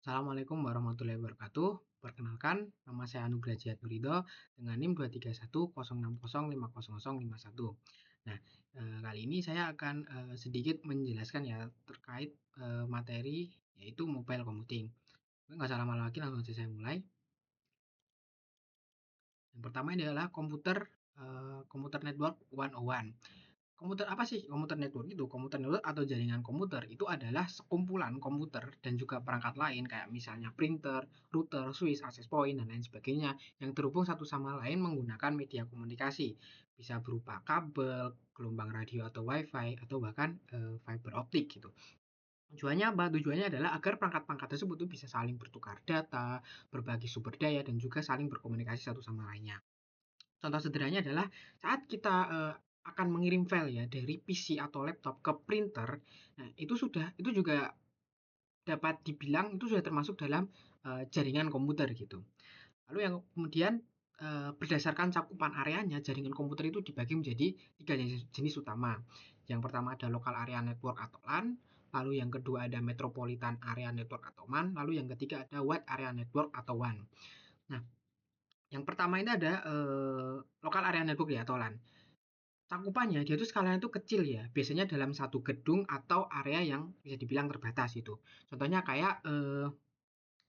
Assalamualaikum warahmatullahi wabarakatuh. Perkenalkan, nama saya Anugrah Jihad Nurido dengan NIM 23106050051. Nah, kali ini saya akan sedikit menjelaskan ya terkait materi yaitu mobile computing. Nggak usah lama-lama lagi, langsung saja saya mulai. Yang pertama ini adalah komputer network 101. Komputer apa sih komputer network itu? Komputer network atau jaringan komputer itu adalah sekumpulan komputer dan juga perangkat lain kayak misalnya printer, router, switch, access point, dan lain sebagainya yang terhubung satu sama lain menggunakan media komunikasi. Bisa berupa kabel, gelombang radio atau wifi, atau bahkan fiber optik gitu. Tujuannya apa? Tujuannya adalah agar perangkat-perangkat tersebut tuh bisa saling bertukar data, berbagi sumber daya, dan juga saling berkomunikasi satu sama lainnya. Contoh sederhananya adalah saat kita akan mengirim file ya dari PC atau laptop ke printer, nah itu juga dapat dibilang itu sudah termasuk dalam jaringan komputer gitu. Lalu yang kemudian berdasarkan cakupan areanya, jaringan komputer itu dibagi menjadi tiga jenis utama. Yang pertama ada local area network atau LAN, lalu yang kedua ada metropolitan area network atau MAN, lalu yang ketiga ada wide area network atau WAN. Nah, yang pertama ini ada local area network ya atau LAN. Cakupannya dia tuh skalanya itu kecil ya, biasanya dalam satu gedung atau area yang bisa dibilang terbatas itu. Contohnya kayak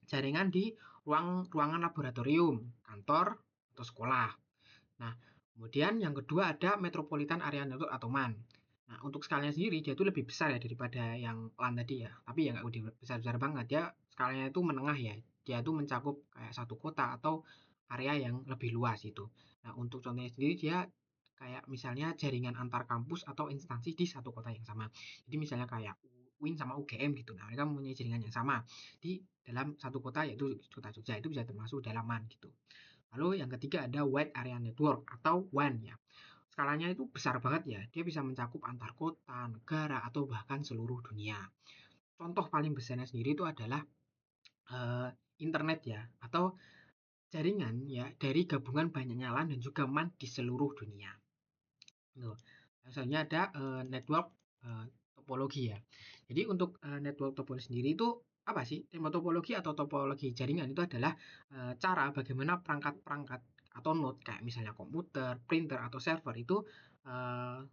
jaringan di ruangan laboratorium, kantor, atau sekolah. Nah, kemudian yang kedua ada Metropolitan Area Network atau MAN. Nah, untuk skalanya sendiri dia itu lebih besar ya daripada yang LAN tadi ya. Tapi ya nggak besar-besar banget. Dia skalanya itu menengah ya. Dia itu mencakup kayak satu kota atau area yang lebih luas itu. Nah, untuk contohnya sendiri dia kayak misalnya jaringan antar kampus atau instansi di satu kota yang sama. Jadi misalnya kayak UIN sama UGM gitu. Nah, mereka mempunyai jaringan yang sama di dalam satu kota yaitu kota Jogja. Itu bisa termasuk dalam MAN gitu. Lalu yang ketiga ada Wide Area Network atau WAN ya. Skalanya itu besar banget ya. Dia bisa mencakup antar kota, negara, atau bahkan seluruh dunia. Contoh paling besarnya sendiri itu adalah eh, internet ya, atau jaringan ya dari gabungan banyaknya LAN dan juga MAN di seluruh dunia. Tuh. Misalnya ada network eh, topologi ya. Jadi untuk network topologi sendiri itu apa sih? Topologi atau topologi jaringan itu adalah cara bagaimana perangkat-perangkat atau node kayak misalnya komputer, printer atau server itu eh,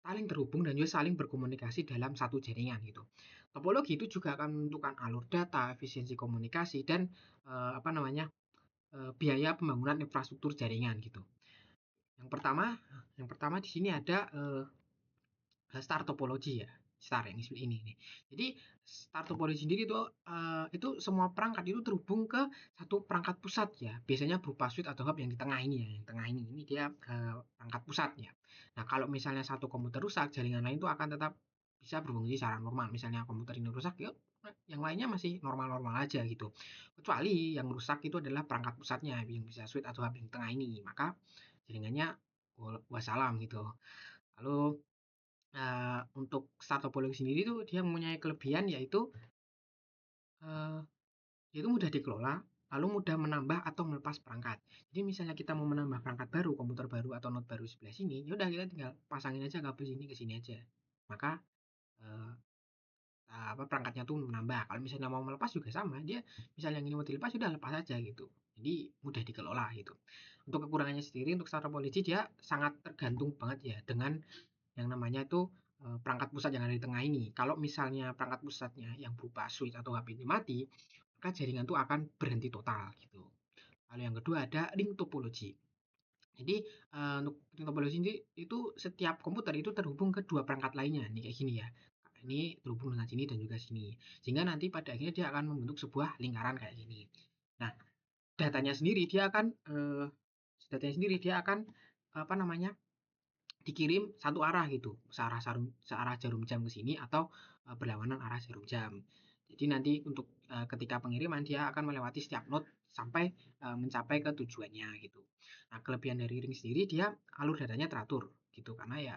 saling terhubung dan juga saling berkomunikasi dalam satu jaringan gitu. Topologi itu juga akan menentukan alur data, efisiensi komunikasi dan apa namanya biaya pembangunan infrastruktur jaringan gitu. Yang pertama, yang pertama di sini ada star topology ya, star yang ini nih. Jadi star topology sendiri itu semua perangkat itu terhubung ke satu perangkat pusat ya. Biasanya berupa switch atau hub yang di tengah ini ya, yang tengah ini dia perangkat pusatnya. Nah, kalau misalnya satu komputer rusak, jaringan lain itu akan tetap bisa berfungsi secara normal. Misalnya komputer ini rusak, ya yang lainnya masih normal-normal aja gitu. Kecuali yang rusak itu adalah perangkat pusatnya yang bisa switch atau hub yang di tengah ini. Maka jaringannya wassalam gitu. Lalu untuk startup topologi sendiri tuh dia mempunyai kelebihan yaitu uh, dia itu mudah dikelola, lalu mudah menambah atau melepas perangkat. Jadi misalnya kita mau menambah perangkat baru, komputer baru atau node baru sebelah sini, ya udah kita tinggal pasangin aja kabel sini ke sini aja. Maka uh, apa perangkatnya tuh menambah. Kalau misalnya mau melepas juga sama, dia misalnya yang ini mau dilepas sudah lepas aja gitu. Jadi mudah dikelola gitu. Untuk kekurangannya sendiri untuk startup topologi dia sangat tergantung banget ya dengan yang namanya itu perangkat pusat yang ada di tengah ini. Kalau misalnya perangkat pusatnya yang berupa switch atau HP ini mati, maka jaringan itu akan berhenti total gitu. Lalu yang kedua ada ring topology. Jadi untuk ring topology ini itu setiap komputer itu terhubung ke dua perangkat lainnya. Ini kayak gini ya. Ini terhubung dengan sini dan juga sini. Sehingga nanti pada akhirnya dia akan membentuk sebuah lingkaran kayak gini. Nah, datanya sendiri dia akan apa namanya dikirim satu arah gitu, searah jarum jam ke sini atau berlawanan arah jarum jam. Jadi nanti untuk ketika pengiriman dia akan melewati setiap node sampai mencapai ke tujuannya gitu. Nah, kelebihan dari ring sendiri dia alur datanya teratur gitu karena ya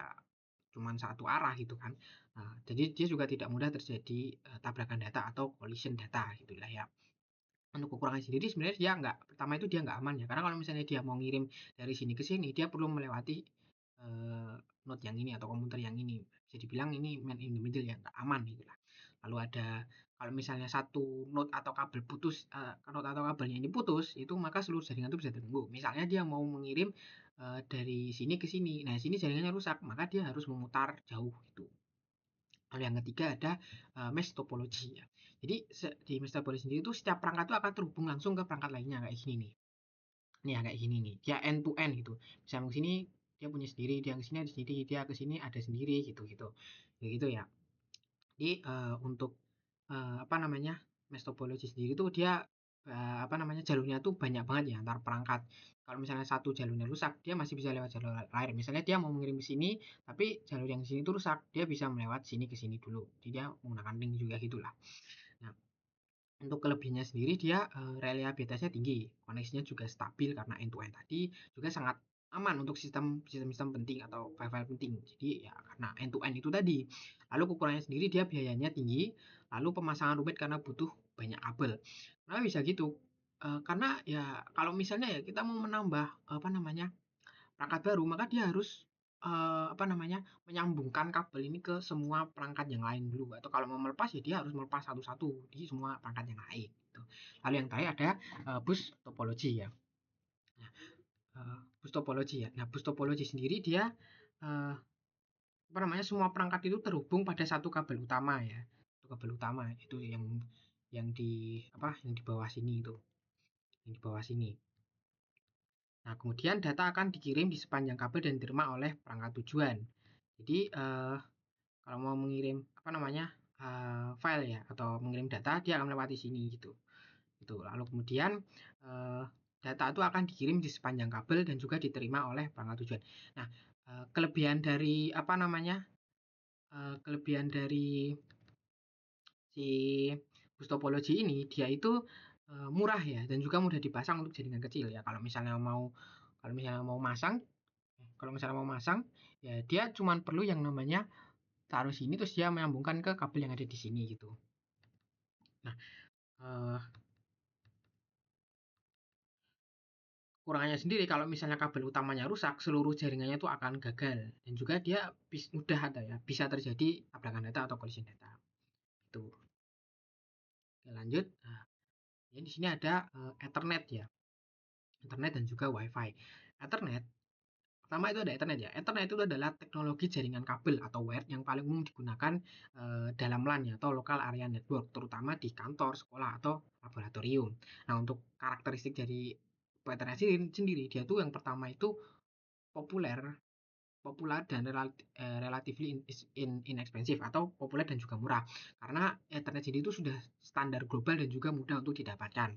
cuman satu arah gitu kan. Nah, jadi dia juga tidak mudah terjadi tabrakan data atau collision data gitulah ya. Untuk kekurangan sendiri sebenarnya dia nggak pertama itu dia nggak aman ya karena kalau misalnya dia mau ngirim dari sini ke sini dia perlu melewati node yang ini atau komputer yang ini bisa dibilang ini man in the middle ya nggak aman gitu lah. Lalu ada kalau misalnya satu node atau kabel putus, node atau kabelnya ini putus, itu maka seluruh jaringan itu bisa terganggu. Misalnya dia mau mengirim dari sini ke sini, nah sini jaringannya rusak, maka dia harus memutar jauh gitu. Lalu yang ketiga ada mesh topology ya. Jadi di mesh topology sendiri itu setiap perangkat itu akan terhubung langsung ke perangkat lainnya kayak gini nih. Nih ya kayak gini nih. Dia end to end gitu. Misalnya ke sini dia punya sendiri, dia ke sini ada sendiri, dia ke sini ada sendiri gitu-gitu. Gitu ya. Jadi untuk apa namanya? Mesh topology sendiri tuh dia apa namanya? Jalurnya tuh banyak banget ya antar perangkat. Kalau misalnya satu jalurnya rusak, dia masih bisa lewat jalur lain. Misalnya dia mau mengirim ke sini, tapi jalur yang sini tuh rusak, dia bisa melewat sini ke sini dulu. Jadi dia menggunakan link juga gitulah. Nah, untuk kelebihannya sendiri dia reliabilitasnya tinggi, koneksinya juga stabil karena end to end tadi, juga sangat aman untuk sistem penting atau file-file penting. Jadi ya karena end to end itu tadi. Lalu kekurangannya sendiri dia biayanya tinggi, lalu pemasangan rumit karena butuh banyak kabel. Kenapa bisa gitu? Karena ya kalau misalnya ya kita mau menambah apa namanya perangkat baru, maka dia harus apa namanya menyambungkan kabel ini ke semua perangkat yang lain dulu. Atau kalau mau melepas ya dia harus melepas satu-satu di semua perangkat yang lain. Gitu. Lalu yang terakhir ada bus topologi ya. Nah, bus topologi ya. Nah, bus topologi sendiri dia uh, apa namanya semua perangkat itu terhubung pada satu kabel utama ya. Satu kabel utama itu yang di apa yang di bawah sini itu, yang di bawah sini. Nah, kemudian data akan dikirim di sepanjang kabel dan diterima oleh perangkat tujuan. Jadi, kalau mau mengirim apa namanya file ya atau mengirim data, dia akan melewati sini gitu. Gitu. Lalu kemudian data itu akan dikirim di sepanjang kabel dan juga diterima oleh perangkat tujuan. Nah, kelebihan dari apa namanya kelebihan dari si bus topologi ini dia itu murah ya dan juga mudah dipasang untuk jaringan kecil ya. Kalau misalnya mau masang Kalau misalnya mau masang, ya dia cuman perlu yang namanya taruh sini terus dia menyambungkan ke kabel yang ada di sini gitu. Nah, eh, kurangannya sendiri kalau misalnya kabel utamanya rusak, seluruh jaringannya itu akan gagal dan juga dia mudah ada ya bisa terjadi tabrakan data atau collision data. Itu. Oke, lanjut. Nah, ya di sini ada Ethernet ya. Ethernet dan juga WiFi. Ethernet pertama itu ada Ethernet ya. Ethernet itu adalah teknologi jaringan kabel atau wired yang paling umum digunakan dalam LAN ya atau local area network, terutama di kantor, sekolah atau laboratorium. Nah, untuk karakteristik dari Ethernet sendiri, dia tuh yang pertama itu populer populer dan relatively inexpensive atau populer dan juga murah karena Ethernet sendiri itu sudah standar global dan juga mudah untuk didapatkan.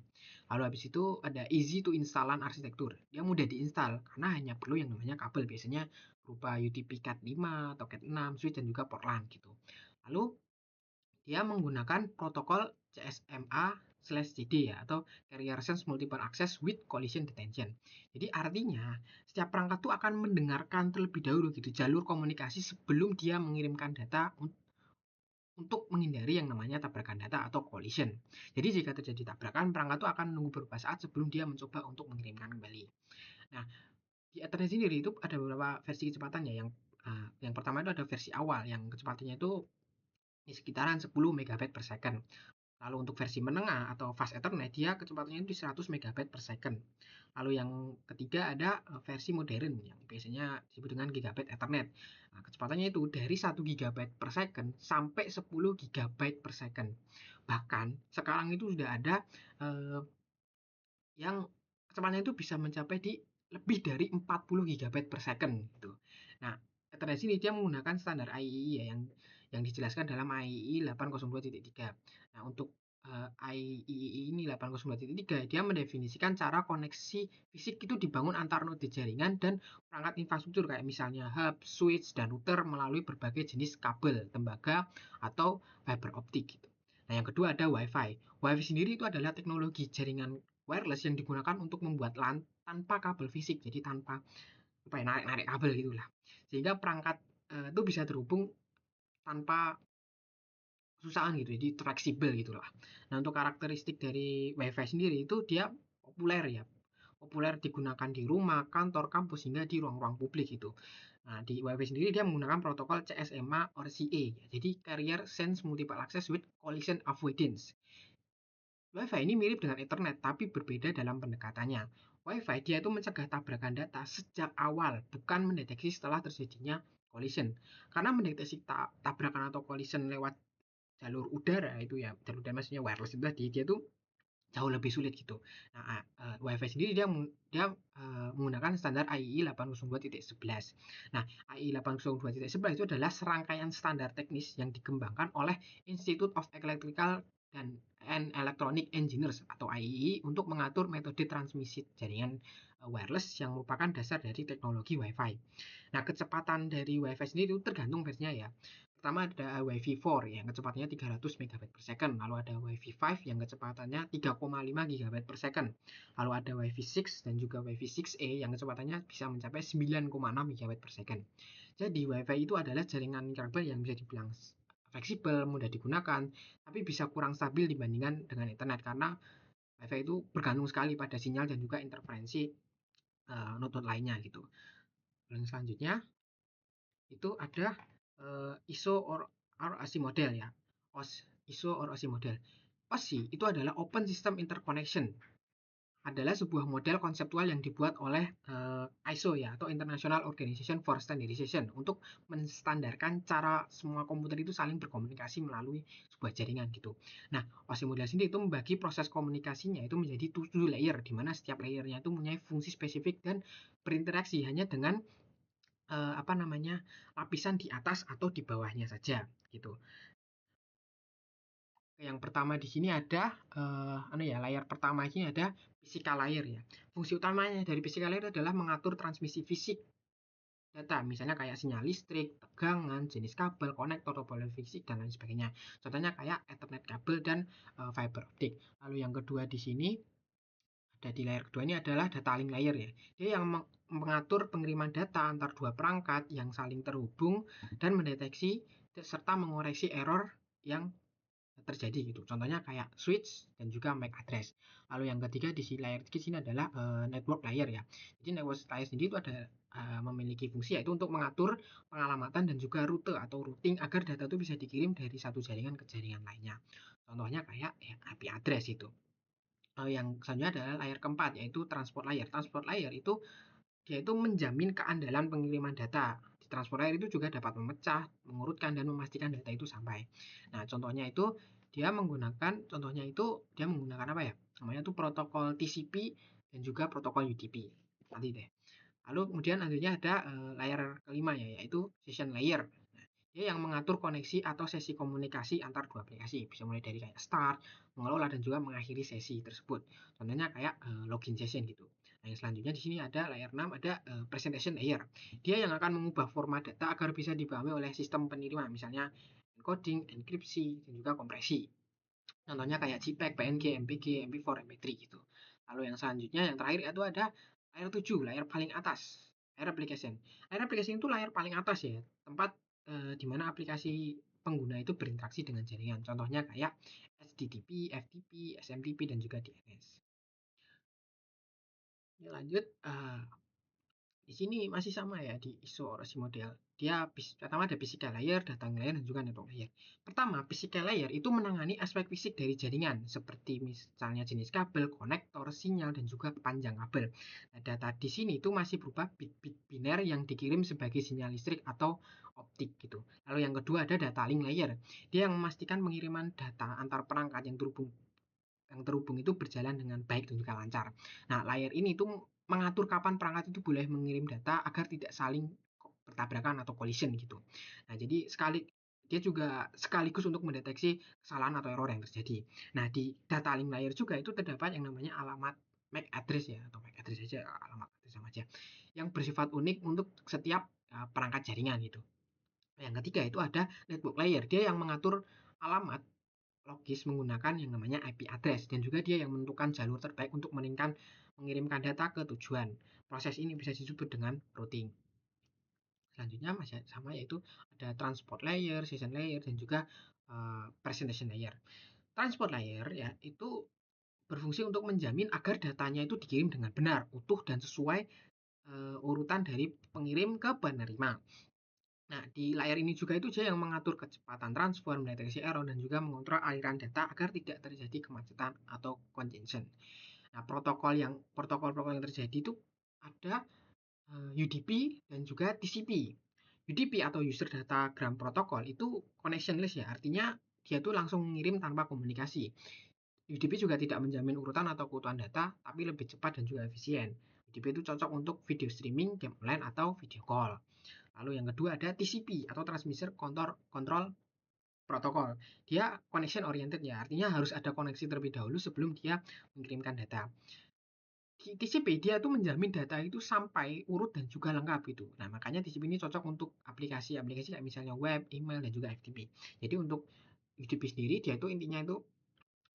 Lalu habis itu ada easy to installan arsitektur, dia mudah diinstal karena hanya perlu yang namanya kabel, biasanya berupa UTP Cat5 atau Cat6 switch dan juga port LAN gitu. Lalu dia menggunakan protokol CSMA/CD ya atau Carrier Sense Multiple Access with Collision Detection. Jadi artinya setiap perangkat itu akan mendengarkan terlebih dahulu gitu jalur komunikasi sebelum dia mengirimkan data untuk menghindari yang namanya tabrakan data atau collision. Jadi jika terjadi tabrakan, perangkat itu akan menunggu beberapa saat sebelum dia mencoba untuk mengirimkan kembali. Nah, di Ethernet sendiri itu ada beberapa versi kecepatannya. Yang pertama itu ada versi awal yang kecepatannya itu di sekitaran 10 MB per second. Lalu untuk versi menengah atau fast Ethernet dia kecepatannya itu di 100 MB per second. Lalu yang ketiga ada versi modern yang biasanya disebut dengan Gigabit Ethernet. Nah, kecepatannya itu dari 1 GB per second sampai 10 GB per second. Bahkan sekarang itu sudah ada eh, yang kecepatannya itu bisa mencapai di lebih dari 40 GB per second gitu. Nah, Ethernet ini dia menggunakan standar IEEE ya yang dijelaskan dalam IEEE 802.3. Nah, untuk IEEE ini 802.3 dia mendefinisikan cara koneksi fisik itu dibangun antar node jaringan dan perangkat infrastruktur kayak misalnya hub, switch, dan router melalui berbagai jenis kabel, tembaga, atau fiber optik gitu. Nah, yang kedua ada WiFi. WiFi sendiri itu adalah teknologi jaringan wireless yang digunakan untuk membuat LAN tanpa kabel fisik, jadi tanpa apa ya narik-narik kabel gitulah. Sehingga perangkat itu bisa terhubung tanpa kesusahan gitu, jadi fleksibel gitulah. Nah, untuk karakteristik dari WiFi sendiri itu dia populer ya. Populer digunakan di rumah, kantor, kampus hingga di ruang-ruang publik gitu. Nah, di WiFi sendiri dia menggunakan protokol CSMA or CA, jadi Carrier Sense Multiple Access with Collision Avoidance. WiFi ini mirip dengan Ethernet, tapi berbeda dalam pendekatannya. WiFi dia itu mencegah tabrakan data sejak awal, bukan mendeteksi setelah terjadinya collision. Karena mendeteksi tabrakan atau collision lewat jalur udara itu ya, jalur udara maksudnya wireless itu tadi, dia tuh jauh lebih sulit gitu. Nah, WiFi sendiri dia menggunakan standar IEEE 802.11. Nah, IEEE 802.11 itu adalah serangkaian standar teknis yang dikembangkan oleh Institute of Electrical and Electronic Engineers atau IEEE untuk mengatur metode transmisi jaringan wireless yang merupakan dasar dari teknologi WiFi. Nah, kecepatan dari WiFi sendiri itu tergantung versinya ya. Pertama ada WiFi 4 yang kecepatannya 300 Mbps per second, lalu ada WiFi 5 yang kecepatannya 3,5 GB per second, lalu ada WiFi 6 dan juga WiFi 6E yang kecepatannya bisa mencapai 9,6 GB per second. Jadi WiFi itu adalah jaringan kabel yang bisa dibilang fleksibel, mudah digunakan, tapi bisa kurang stabil dibandingkan dengan internet karena WiFi itu bergantung sekali pada sinyal dan juga interferensi node-node lainnya gitu. Yang selanjutnya itu ada ISO or OSI model ya. ISO or OSI model. OSI itu adalah Open System Interconnection. Adalah sebuah model konseptual yang dibuat oleh ISO ya atau International Organization for Standardization untuk menstandarkan cara semua komputer itu saling berkomunikasi melalui sebuah jaringan gitu. Nah, OSI model sendiri itu membagi proses komunikasinya itu menjadi 7 layer di mana setiap layernya itu mempunyai fungsi spesifik dan berinteraksi hanya dengan apa namanya, lapisan di atas atau di bawahnya saja gitu. Yang pertama di sini ada layar pertama ini ada physical layer ya. Fungsi utamanya dari physical layer adalah mengatur transmisi fisik data, misalnya kayak sinyal listrik, tegangan, jenis kabel, konektor, topologi fisik dan lain sebagainya. Contohnya kayak Ethernet kabel dan fiber optik. Lalu yang kedua di sini ada di layar kedua ini adalah data link layer ya. Dia yang mengatur pengiriman data antar dua perangkat yang saling terhubung dan mendeteksi serta mengoreksi error yang terjadi gitu. Contohnya kayak switch dan juga MAC address. Lalu yang ketiga di sini layar ketiga sini adalah network layer ya. Jadi network layer sendiri itu ada memiliki fungsi yaitu untuk mengatur pengalamatan dan juga rute atau routing agar data itu bisa dikirim dari satu jaringan ke jaringan lainnya. Contohnya kayak ya, IP address itu. Yang selanjutnya adalah layer keempat yaitu transport layer. Transport layer itu dia itu menjamin keandalan pengiriman data. Di transport layer itu juga dapat memecah, mengurutkan dan memastikan data itu sampai. Nah, dia menggunakan apa ya? Namanya itu protokol TCP dan juga protokol UDP. Nanti deh. Lalu kemudian selanjutnya ada layer kelima ya, yaitu session layer. Dia yang mengatur koneksi atau sesi komunikasi antar dua aplikasi. Bisa mulai dari kayak start, mengelola dan juga mengakhiri sesi tersebut. Contohnya kayak login session gitu. Nah, yang selanjutnya di sini ada layer 6 ada presentation layer. Dia yang akan mengubah format data agar bisa dipahami oleh sistem penerima, misalnya encoding, enkripsi, dan juga kompresi. Contohnya kayak JPEG, PNG, MPG, MP4, MP3 gitu. Lalu yang selanjutnya yang terakhir itu ada layar 7, layar paling atas. Layar application. Layar application itu layar paling atas ya, tempat di mana aplikasi pengguna itu berinteraksi dengan jaringan. Contohnya kayak HTTP, FTP, SMTP dan juga DNS. Ini lanjut di sini masih sama ya di ISO orasi model. Dia pertama ada physical layer, data layer, dan juga network layer. Pertama, physical layer itu menangani aspek fisik dari jaringan, seperti misalnya jenis kabel, konektor, sinyal, dan juga panjang kabel. Nah, data di sini itu masih berupa bit-bit biner yang dikirim sebagai sinyal listrik atau optik gitu. Lalu yang kedua ada data link layer. Dia yang memastikan pengiriman data antar perangkat yang terhubung itu berjalan dengan baik dan juga lancar. Nah, layer ini itu mengatur kapan perangkat itu boleh mengirim data agar tidak saling bertabrakan atau collision gitu. Nah, jadi dia juga sekaligus untuk mendeteksi kesalahan atau error yang terjadi. Nah, di data link layer juga itu terdapat yang namanya alamat MAC address ya, atau MAC address saja, alamat address sama aja, yang bersifat unik untuk setiap perangkat jaringan gitu. Yang ketiga itu ada network layer, dia yang mengatur alamat logis menggunakan yang namanya IP address dan juga dia yang menentukan jalur terbaik untuk mengirimkan data ke tujuan. Proses ini bisa disebut dengan routing. Selanjutnya masih sama yaitu ada transport layer, session layer dan juga presentation layer. Transport layer ya itu berfungsi untuk menjamin agar datanya itu dikirim dengan benar, utuh dan sesuai urutan dari pengirim ke penerima. Nah, di layar ini juga itu dia yang mengatur kecepatan transfer, mendeteksi error, dan juga mengontrol aliran data agar tidak terjadi kemacetan atau congestion. Nah, protokol-protokol yang terjadi itu ada UDP dan juga TCP. UDP atau User Datagram Protocol itu connectionless ya, artinya dia tuh langsung mengirim tanpa komunikasi. UDP juga tidak menjamin urutan atau keutuhan data, tapi lebih cepat dan juga efisien. UDP itu cocok untuk video streaming, game online, atau video call. Lalu yang kedua ada TCP atau Transmitter Control Protocol. Dia connection oriented ya, artinya harus ada koneksi terlebih dahulu sebelum dia mengirimkan data. TCP dia tuh menjamin data itu sampai urut dan juga lengkap gitu. Nah, makanya TCP ini cocok untuk aplikasi-aplikasi kayak misalnya web, email, dan juga FTP. Jadi untuk UDP sendiri dia itu intinya itu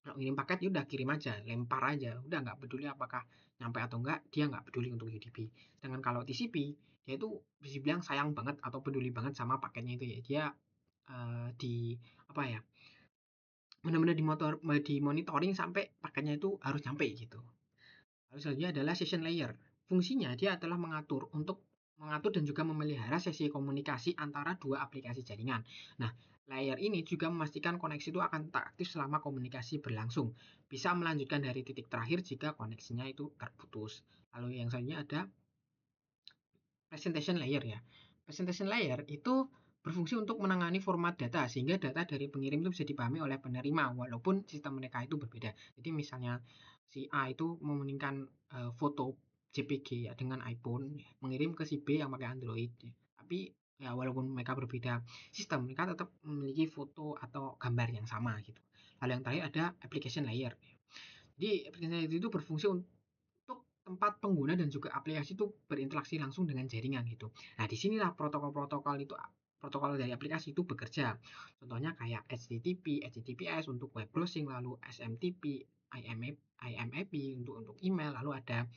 kalau ngirim paket ya udah kirim aja, lempar aja, udah nggak peduli apakah nyampe atau enggak, dia nggak peduli untuk UDP. Sedangkan kalau TCP dia itu bisa bilang sayang banget atau peduli banget sama paketnya itu ya. Dia di apa ya? Benar-benar dimonitoring sampai paketnya itu harus nyampe gitu. Lalu selanjutnya adalah session layer. Fungsinya dia adalah mengatur dan juga memelihara sesi komunikasi antara dua aplikasi jaringan. Nah, layer ini juga memastikan koneksi itu akan tetap aktif selama komunikasi berlangsung. Bisa melanjutkan dari titik terakhir jika koneksinya itu terputus. Lalu yang selanjutnya ada presentation layer ya. Presentation layer itu berfungsi untuk menangani format data sehingga data dari pengirim itu bisa dipahami oleh penerima walaupun sistem mereka itu berbeda. Jadi misalnya si A itu menginginkan foto JPG ya dengan iPhone mengirim ke si B yang pakai Android. Tapi ya walaupun mereka berbeda sistem, mereka tetap memiliki foto atau gambar yang sama gitu. Lalu yang terakhir ada application layer. Jadi application layer itu berfungsi untuk tempat pengguna dan juga aplikasi itu berinteraksi langsung dengan jaringan gitu. Nah, disinilah protokol dari aplikasi itu bekerja. Contohnya kayak HTTP, HTTPS untuk web browsing, lalu SMTP, IMAP untuk email, lalu ada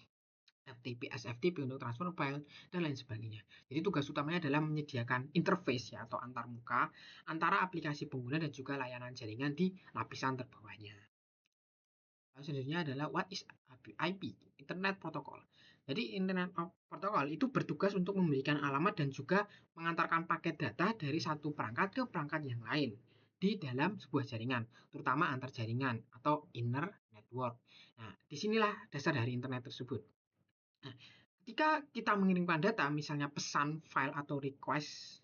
FTP, SFTP untuk transfer file, dan lain sebagainya. Jadi tugas utamanya adalah menyediakan interface ya atau antarmuka antara aplikasi pengguna dan juga layanan jaringan di lapisan terbawahnya. Lalu selanjutnya adalah what is IP, Internet Protocol. Jadi Internet Protocol itu bertugas untuk memberikan alamat dan juga mengantarkan paket data dari satu perangkat ke perangkat yang lain di dalam sebuah jaringan, terutama antar jaringan atau inner network. Nah, disinilah dasar dari internet tersebut. Nah, ketika kita mengirimkan data, misalnya pesan, file, atau request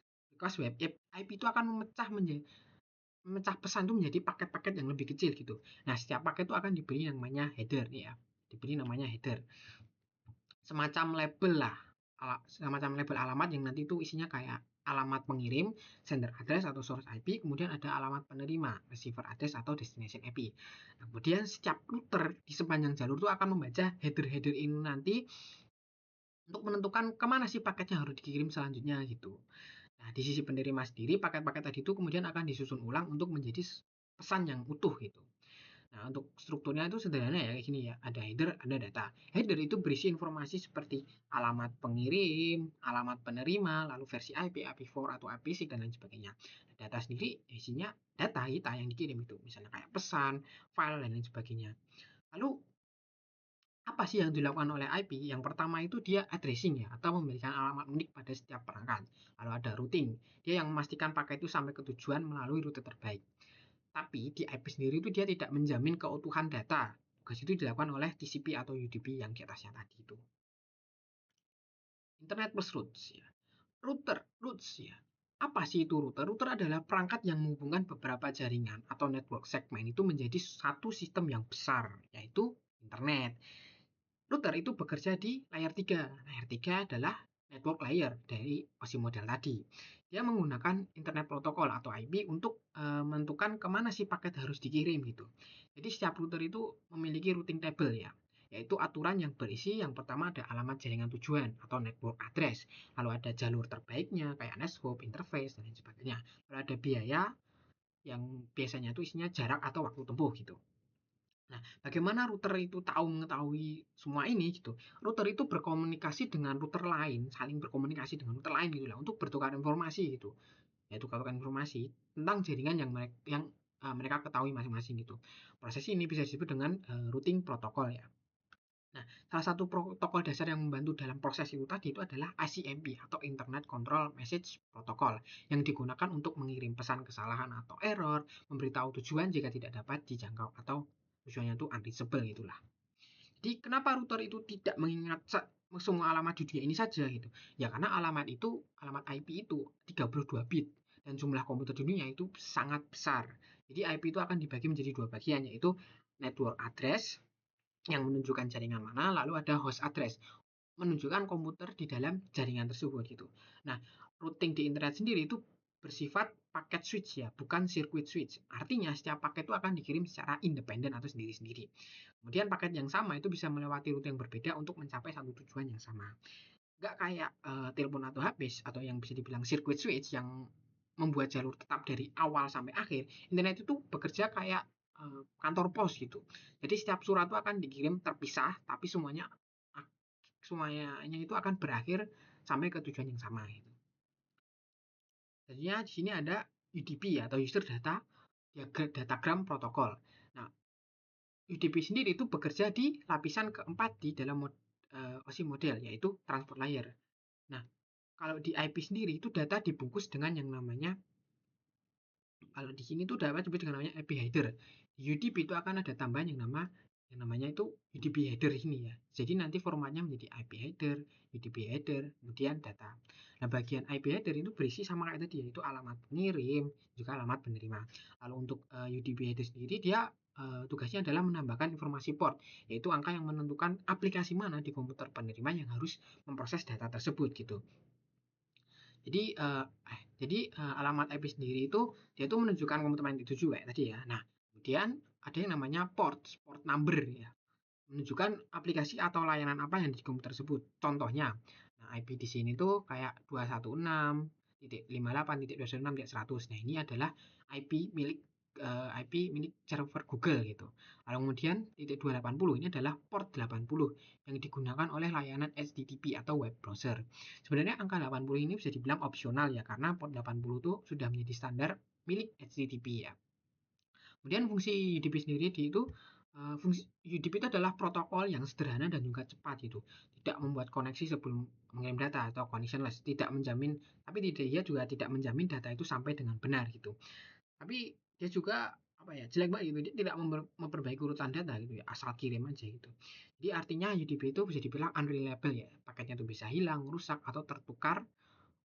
web, IP itu akan memecah pesan itu menjadi paket-paket yang lebih kecil gitu. Nah, setiap paket itu akan diberi namanya header ya. Diberi namanya header. Semacam label lah. Semacam label alamat yang nanti itu isinya kayak alamat pengirim, sender address atau source IP, kemudian ada alamat penerima, receiver address atau destination IP. Nah, kemudian setiap router di sepanjang jalur itu akan membaca header-header ini nanti untuk menentukan kemana sih paketnya harus dikirim selanjutnya gitu. Nah, di sisi penerima sendiri, paket-paket tadi itu kemudian akan disusun ulang untuk menjadi pesan yang utuh gitu. Nah, untuk strukturnya itu sederhana ya, kayak gini ya. Ada header, ada data. Header itu berisi informasi seperti alamat pengirim, alamat penerima, lalu versi IP, IP4 atau IP6 dan lain sebagainya. Data sendiri isinya data kita yang dikirim itu, misalnya kayak pesan, file dan lain sebagainya. Lalu apa sih yang dilakukan oleh IP? Yang pertama itu dia addressing ya, atau memberikan alamat unik pada setiap perangkat. Lalu ada routing, dia yang memastikan paket itu sampai ke tujuan melalui rute terbaik. Tapi di IP sendiri itu dia tidak menjamin keutuhan data. Tugas itu dilakukan oleh TCP atau UDP yang di atasnya tadi itu. Internet plus routes ya. Routes ya. Apa sih itu router? Router adalah perangkat yang menghubungkan beberapa jaringan atau network segmen itu menjadi satu sistem yang besar, yaitu internet. Router itu bekerja di layer 3. Layer 3 adalah network layer dari OSI model tadi. Dia menggunakan internet protokol atau IP untuk menentukan kemana sih paket harus dikirim gitu. Jadi setiap router itu memiliki routing table ya, yaitu aturan yang berisi yang pertama ada alamat jaringan tujuan atau network address. Lalu ada jalur terbaiknya kayak network, interface, dan lain sebagainya. Lalu ada biaya yang biasanya itu isinya jarak atau waktu tempuh gitu. Nah, bagaimana router itu tahu mengetahui semua ini gitu? Router itu berkomunikasi dengan router lain, saling berkomunikasi dengan router lain gitu lah untuk bertukar informasi gitu. Yaitu tukar informasi tentang jaringan yang mereka ketahui masing-masing gitu. Proses ini bisa disebut dengan routing protocol ya. Nah, salah satu protokol dasar yang membantu dalam proses itu tadi itu adalah ICMP atau Internet Control Message Protocol yang digunakan untuk mengirim pesan kesalahan atau error, memberitahu tujuan jika tidak dapat dijangkau atau tujuannya itu unreachable itulah. Jadi kenapa router itu tidak mengingat semua alamat di dunia ini saja gitu? Ya karena alamat IP itu 32 bit dan jumlah komputer di dunia itu sangat besar. Jadi IP itu akan dibagi menjadi dua bagian yaitu network address yang menunjukkan jaringan mana, lalu ada host address menunjukkan komputer di dalam jaringan tersebut gitu. Nah, routing di internet sendiri itu bersifat paket switch ya, bukan circuit switch. Artinya setiap paket itu akan dikirim secara independen atau sendiri-sendiri. Kemudian paket yang sama itu bisa melewati rute yang berbeda untuk mencapai satu tujuan yang sama. Nggak kayak telepon atau HP atau yang bisa dibilang circuit switch yang membuat jalur tetap dari awal sampai akhir. Internet itu bekerja kayak kantor pos gitu. Jadi setiap surat itu akan dikirim terpisah, tapi semuanya itu akan berakhir sampai ke tujuan yang sama gitu. Jadinya di sini ada UDP ya, atau User Datagram Protocol. Nah, UDP sendiri itu bekerja di lapisan keempat di dalam OSI model, yaitu transport layer. Nah, kalau di IP sendiri itu data dibungkus dengan yang namanya, kalau di sini tuh dapat disebut dengan namanya IP header. Di UDP itu akan ada tambahan yang namanya itu UDP header ini ya. Jadi nanti formatnya menjadi IP header, UDP header, kemudian data. Nah, bagian IP header itu berisi sama kayak tadi yaitu alamat pengirim, juga alamat penerima. Lalu untuk UDP header sendiri dia tugasnya adalah menambahkan informasi port, yaitu angka yang menentukan aplikasi mana di komputer penerima yang harus memproses data tersebut gitu. Jadi alamat IP sendiri itu dia tuh menunjukkan komputer yang dituju kayak tadi ya. Nah, kemudian ada yang namanya port number ya, menunjukkan aplikasi atau layanan apa yang di komputer tersebut. Contohnya, nah IP di sini tuh kayak 216.58.216.100. Nah, ini adalah IP milik IP milik server Google gitu. Lalu kemudian titik 280 ini adalah port 80 yang digunakan oleh layanan HTTP atau web browser. Sebenarnya angka 80 ini bisa dibilang opsional ya, karena port 80 itu sudah menjadi standar milik HTTP ya. Kemudian fungsi UDP sendiri itu fungsi UDP itu adalah protokol yang sederhana dan juga cepat gitu. Tidak membuat koneksi sebelum mengirim data atau connectionless, tidak menjamin, tapi dia juga tidak menjamin data itu sampai dengan benar gitu. Tapi dia juga apa ya, jelek banget gitu, dia tidak memperbaiki urutan data gitu ya, asal kirim aja gitu. Jadi artinya UDP itu bisa dibilang unreliable ya, paketnya itu bisa hilang, rusak atau tertukar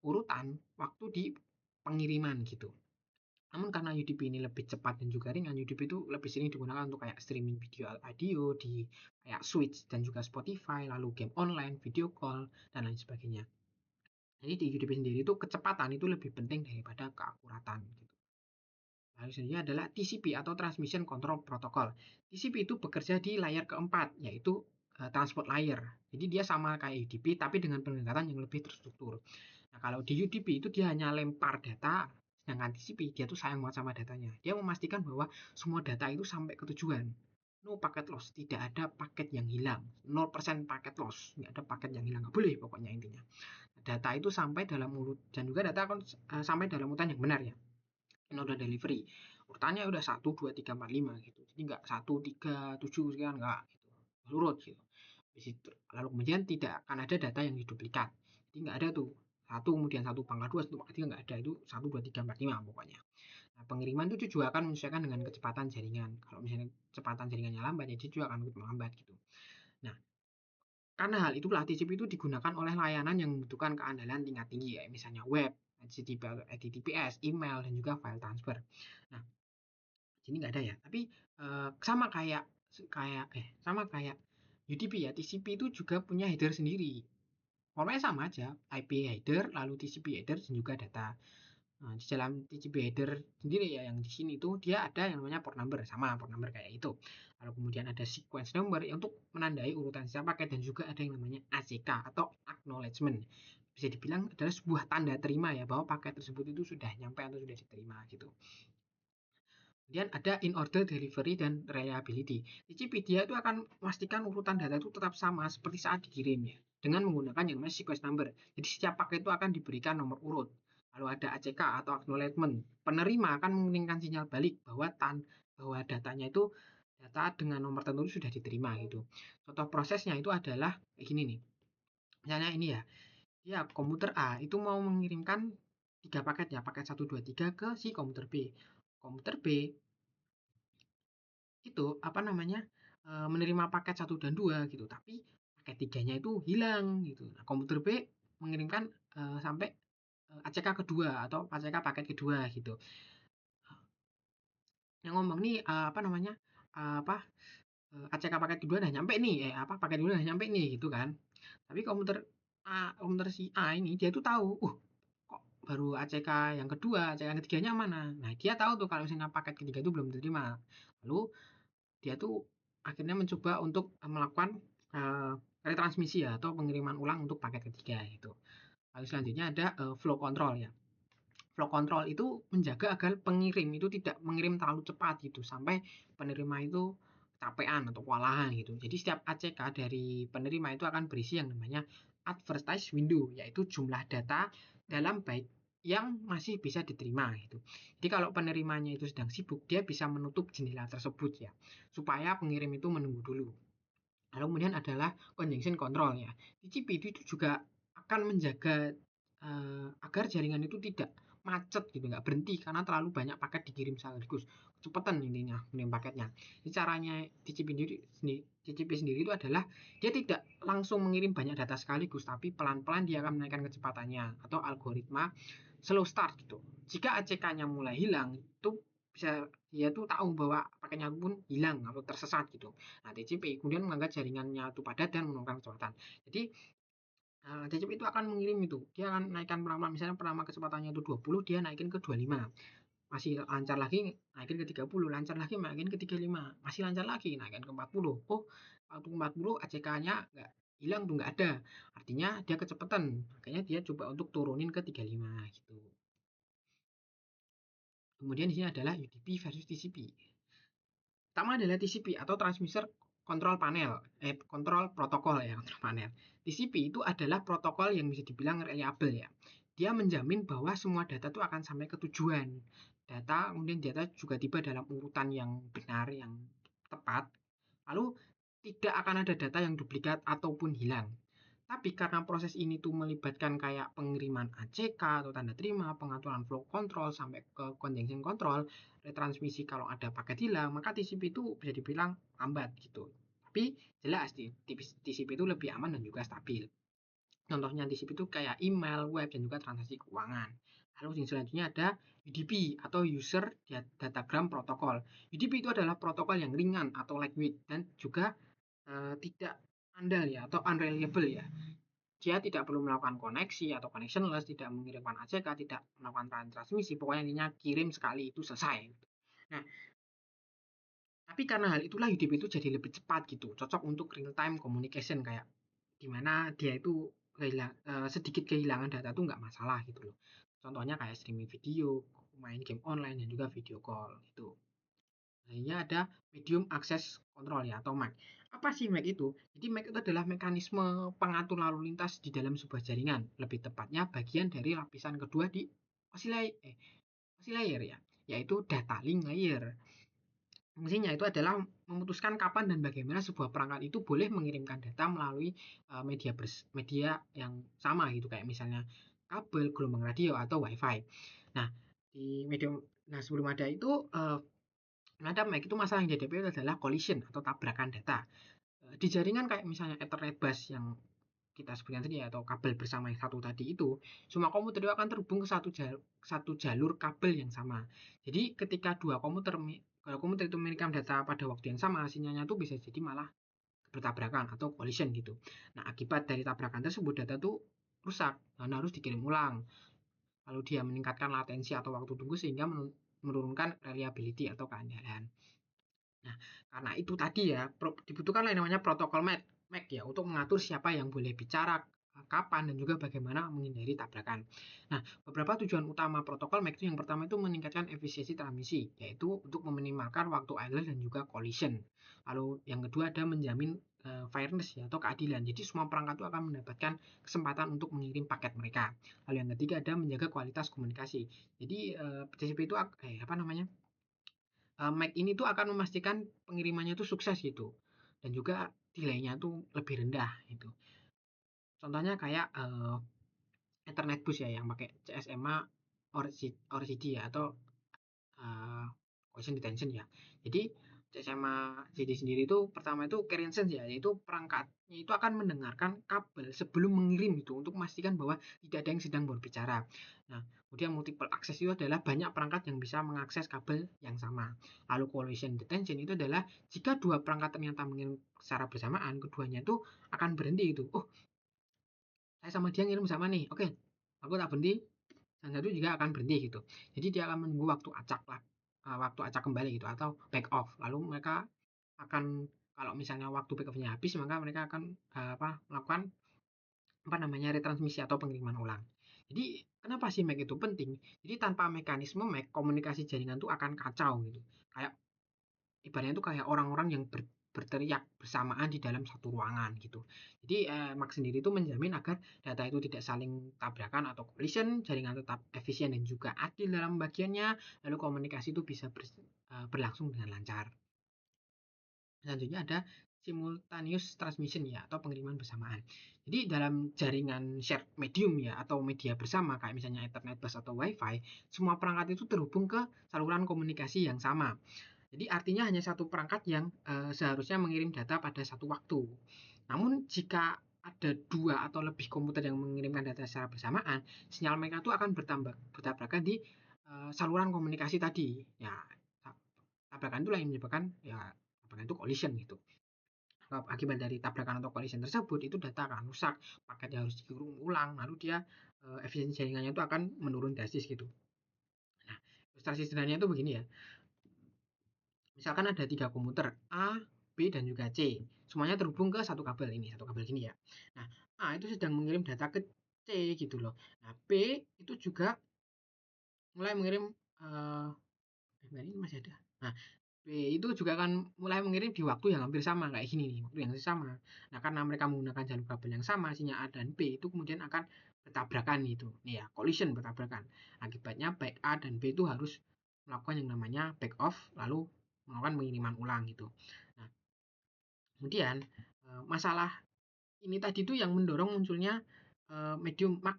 urutan waktu di pengiriman gitu. Namun karena UDP ini lebih cepat dan juga ringan, UDP itu lebih sering digunakan untuk kayak streaming video audio di kayak Switch dan juga Spotify, lalu game online, video call, dan lain sebagainya. Jadi di UDP sendiri itu kecepatan itu lebih penting daripada keakuratan gitu. Lalu selanjutnya adalah TCP atau Transmission Control Protocol. TCP itu bekerja di layer keempat, yaitu transport layer. Jadi dia sama kayak UDP tapi dengan pendekatan yang lebih terstruktur. Nah, kalau di UDP itu dia hanya lempar data, sedangkan TCP dia tuh sayang banget sama datanya. Dia memastikan bahwa semua data itu sampai ke tujuan. No packet loss, tidak ada paket yang hilang. 0% paket loss, nggak ada paket yang hilang, nggak boleh pokoknya intinya. Data itu sampai dalam urut, dan juga data akan sampai dalam urutan yang benar ya. Ini udah delivery. Urutannya udah 1, 2, 3, 4, 5 gitu. Jadi nggak 1, 3, 7 sekian, nggak gitu. Urut gitu. Lalu kemudian tidak akan ada data yang diduplikat. Jadi nggak ada tuh satu kemudian satu pangkat dua satu pangkat tiga, nggak ada, itu 1, 2, 3, 4, 5 pokoknya. Nah, pengiriman itu juga akan menyesuaikan dengan kecepatan jaringan. Kalau misalnya kecepatan jaringannya lambat ya dia juga akan melambat gitu. Nah, karena hal itulah TCP itu digunakan oleh layanan yang membutuhkan keandalan tingkat tinggi ya, misalnya web, HTTPS, email, dan juga file transfer. Nah, sini nggak ada ya. Tapi sama kayak kayak sama kayak UDP ya, TCP itu juga punya header sendiri. Formatnya sama aja, IP header, lalu TCP header, dan juga data. Nah, di dalam TCP header sendiri ya, yang di sini tuh dia ada yang namanya port number, sama port number kayak itu. Lalu kemudian ada sequence number yang untuk menandai urutan setiap paket, dan juga ada yang namanya ACK atau acknowledgement. Bisa dibilang adalah sebuah tanda terima ya, bahwa paket tersebut itu sudah nyampe atau sudah diterima gitu. Kemudian ada in order delivery dan reliability. TCP dia itu akan memastikan urutan data itu tetap sama seperti saat dikirim ya, dengan menggunakan yang namanya sequence number. Jadi setiap paket itu akan diberikan nomor urut. Lalu ada ACK atau acknowledgement. Penerima akan mengirimkan sinyal balik bahwa datanya itu data dengan nomor tertentu sudah diterima gitu. Contoh prosesnya itu adalah kayak gini nih. Misalnya ini ya, ya komputer A itu mau mengirimkan 3 paket ya, paket 1, 2, 3 ke si komputer B. Komputer B itu apa namanya, menerima paket 1 dan 2 gitu, tapi paket 3-nya itu hilang gitu. Nah, komputer B mengirimkan sampai ACK kedua atau ACK paket kedua gitu. Yang ngomong nih apa namanya, apa, ACK paket kedua udah nyampe nih, paket kedua udah nyampe nih gitu kan. Tapi komputer si A ini dia tuh tahu, kok baru ACK yang kedua, ACK yang ketiganya mana. Nah, dia tahu tuh kalau misalnya paket ketiga itu belum diterima. Lalu dia tuh akhirnya mencoba untuk melakukan retransmisi ya atau pengiriman ulang untuk paket ketiga itu. Lalu selanjutnya ada flow control ya. Flow control itu menjaga agar pengirim itu tidak mengirim terlalu cepat gitu sampai penerima itu capean atau kewalahan gitu. Jadi setiap ACK dari penerima itu akan berisi yang namanya advertised window, yaitu jumlah data dalam byte yang masih bisa diterima gitu. Jadi kalau penerimanya itu sedang sibuk, dia bisa menutup jendela tersebut ya, supaya pengirim itu menunggu dulu. Lalu kemudian adalah congestion control ya. TCP itu juga akan menjaga agar jaringan itu tidak macet gitu, nggak berhenti karena terlalu banyak paket dikirim sekaligus. Kecepatan intinya mengirim paketnya. Jadi caranya TCP sendiri itu adalah dia tidak langsung mengirim banyak data sekaligus, tapi pelan-pelan dia akan menaikkan kecepatannya atau algoritma slow start gitu. Jika ACK-nya mulai hilang, itu bisa dia tuh tahu bahwa paketnya pun hilang atau tersesat gitu. Nah, TCP kemudian mengangkat jaringannya itu padat dan menurunkan kecepatan. Jadi TCP itu akan mengirim itu, dia akan naikkan pelan-pelan. Misalnya pertama kecepatannya itu 20, dia naikin ke 25. Masih lancar lagi, naikin ke 30, lancar lagi, naikin ke 35, masih lancar lagi, naikin ke 40. Oh, waktu 40 ACK-nya nggak hilang tuh, nggak ada. Artinya dia kecepatan. Makanya dia coba untuk turunin ke 35 gitu. Kemudian di sini adalah UDP versus TCP. Pertama adalah TCP atau Transmitter Control Panel, kontrol protokol ya, kontrol panel. TCP itu adalah protokol yang bisa dibilang reliable ya. Dia menjamin bahwa semua data itu akan sampai ke tujuan. Kemudian data juga tiba dalam urutan yang benar, yang tepat. Lalu tidak akan ada data yang duplikat ataupun hilang. Tapi karena proses ini tuh melibatkan kayak pengiriman ACK atau tanda terima, pengaturan flow control sampai ke congestion control, retransmisi kalau ada paket hilang, maka TCP itu bisa dibilang lambat gitu. Tapi jelas TCP itu lebih aman dan juga stabil. Contohnya TCP itu kayak email, web, dan juga transaksi keuangan. Lalu yang selanjutnya ada UDP atau User Datagram Protocol. UDP itu adalah protokol yang ringan atau lightweight dan juga tidak andal ya atau unreliable ya. Dia tidak perlu melakukan koneksi atau connectionless, tidak mengirimkan ACK, tidak melakukan transmisi, pokoknya intinya kirim sekali itu selesai. Nah, tapi karena hal itulah UDP itu jadi lebih cepat gitu, cocok untuk real time communication kayak dimana dia itu sedikit kehilangan data tuh nggak masalah gitu loh. Contohnya kayak streaming video, main game online dan juga video call itu. Nah, ada medium access control ya atau MAC. Apa sih MAC itu? Jadi MAC itu adalah mekanisme pengatur lalu lintas di dalam sebuah jaringan. Lebih tepatnya bagian dari lapisan kedua di OSI layer ya, yaitu data link layer. Fungsinya itu adalah memutuskan kapan dan bagaimana sebuah perangkat itu boleh mengirimkan data melalui media yang sama gitu kayak misalnya kabel, gelombang radio atau WiFi. Nah, sebelum ada itu ada MAC itu masalah yang dihadapi adalah collision atau tabrakan data. Di jaringan kayak misalnya Ethernet bus yang kita sebutkan tadi atau kabel bersama yang satu tadi itu, semua komputer itu akan terhubung ke satu jalur kabel yang sama. Jadi ketika kalau komputer itu merekam data pada waktu yang sama, sinyalnya itu bisa jadi malah bertabrakan atau collision gitu. Nah, akibat dari tabrakan tersebut data itu rusak dan harus dikirim ulang. Lalu dia meningkatkan latensi atau waktu tunggu sehingga menurunkan reliability atau keandalan. Nah, karena itu tadi ya, dibutuhkan yang namanya protokol MAC ya untuk mengatur siapa yang boleh bicara, kapan dan juga bagaimana menghindari tabrakan. Nah, beberapa tujuan utama protokol MAC itu yang pertama itu meningkatkan efisiensi transmisi, yaitu untuk meminimalkan waktu idle dan juga collision. Lalu yang kedua ada menjamin fairness ya atau keadilan. Jadi semua perangkat itu akan mendapatkan kesempatan untuk mengirim paket mereka. Lalu yang ketiga ada menjaga kualitas komunikasi. Jadi TCP itu apa namanya? MAC ini tuh akan memastikan pengirimannya tuh sukses gitu, dan juga delay-nya tuh lebih rendah gitu. Contohnya kayak Ethernet bus ya yang pakai CSMA ORCD ya, atau collision detection ya. Jadi CSMA CD sendiri itu pertama itu carrier sense ya, yaitu perangkatnya itu akan mendengarkan kabel sebelum mengirim itu untuk memastikan bahwa tidak ada yang sedang berbicara. Nah, kemudian multiple access itu adalah banyak perangkat yang bisa mengakses kabel yang sama. Lalu collision detection itu adalah jika dua perangkat ternyata mengirim secara bersamaan, keduanya itu akan berhenti itu. Oh, saya sama dia ngirim sama nih. Oke, aku tak berhenti, dan satu juga akan berhenti gitu. Jadi dia akan menunggu waktu acak lah, waktu acak kembali gitu, atau back off. Lalu mereka akan, kalau misalnya waktu back off-nya habis, maka mereka akan melakukan retransmisi atau pengiriman ulang. Jadi kenapa sih MAC itu penting? Jadi tanpa mekanisme MAC, komunikasi jaringan itu akan kacau gitu. Kayak ibaratnya itu kayak orang-orang yang berteriak bersamaan di dalam satu ruangan gitu. Jadi Max sendiri itu menjamin agar data itu tidak saling tabrakan atau collision, jaringan tetap efisien dan juga adil dalam bagiannya, lalu komunikasi itu bisa berlangsung dengan lancar. Selanjutnya ada simultaneous transmission ya, atau pengiriman bersamaan. Jadi dalam jaringan shared medium ya, atau media bersama kayak misalnya Ethernet bus atau WiFi, semua perangkat itu terhubung ke saluran komunikasi yang sama. Jadi artinya hanya satu perangkat yang seharusnya mengirim data pada satu waktu. Namun jika ada dua atau lebih komputer yang mengirimkan data secara bersamaan, sinyal mereka itu akan bertabrakan di saluran komunikasi tadi. Ya, tabrakan itulah yang menyebabkan ya tabrakan itu collision gitu. Akibat dari tabrakan atau collision tersebut, itu data akan rusak, paketnya harus dikirim ulang, lalu dia efisiensi jaringannya itu akan menurun drastis gitu. Nah, ilustrasi sederhananya itu begini ya. Misalkan ada 3 komputer A, B, dan juga C. Semuanya terhubung ke satu kabel ini, satu kabel gini ya. Nah, A itu sedang mengirim data ke C gitu loh. Nah, B itu juga mulai mengirim ini masih ada. Nah, B itu juga akan mulai mengirim di waktu yang hampir sama kayak gini nih, waktu yang sama. Nah, karena mereka menggunakan jalur kabel yang sama, sinyal A dan B itu kemudian akan bertabrakan gitu. Nih ya, collision, bertabrakan. Akibatnya baik A dan B itu harus melakukan yang namanya back off, lalu melakukan pengiriman ulang gitu. Nah, kemudian masalah ini tadi tuh yang mendorong munculnya medium MAC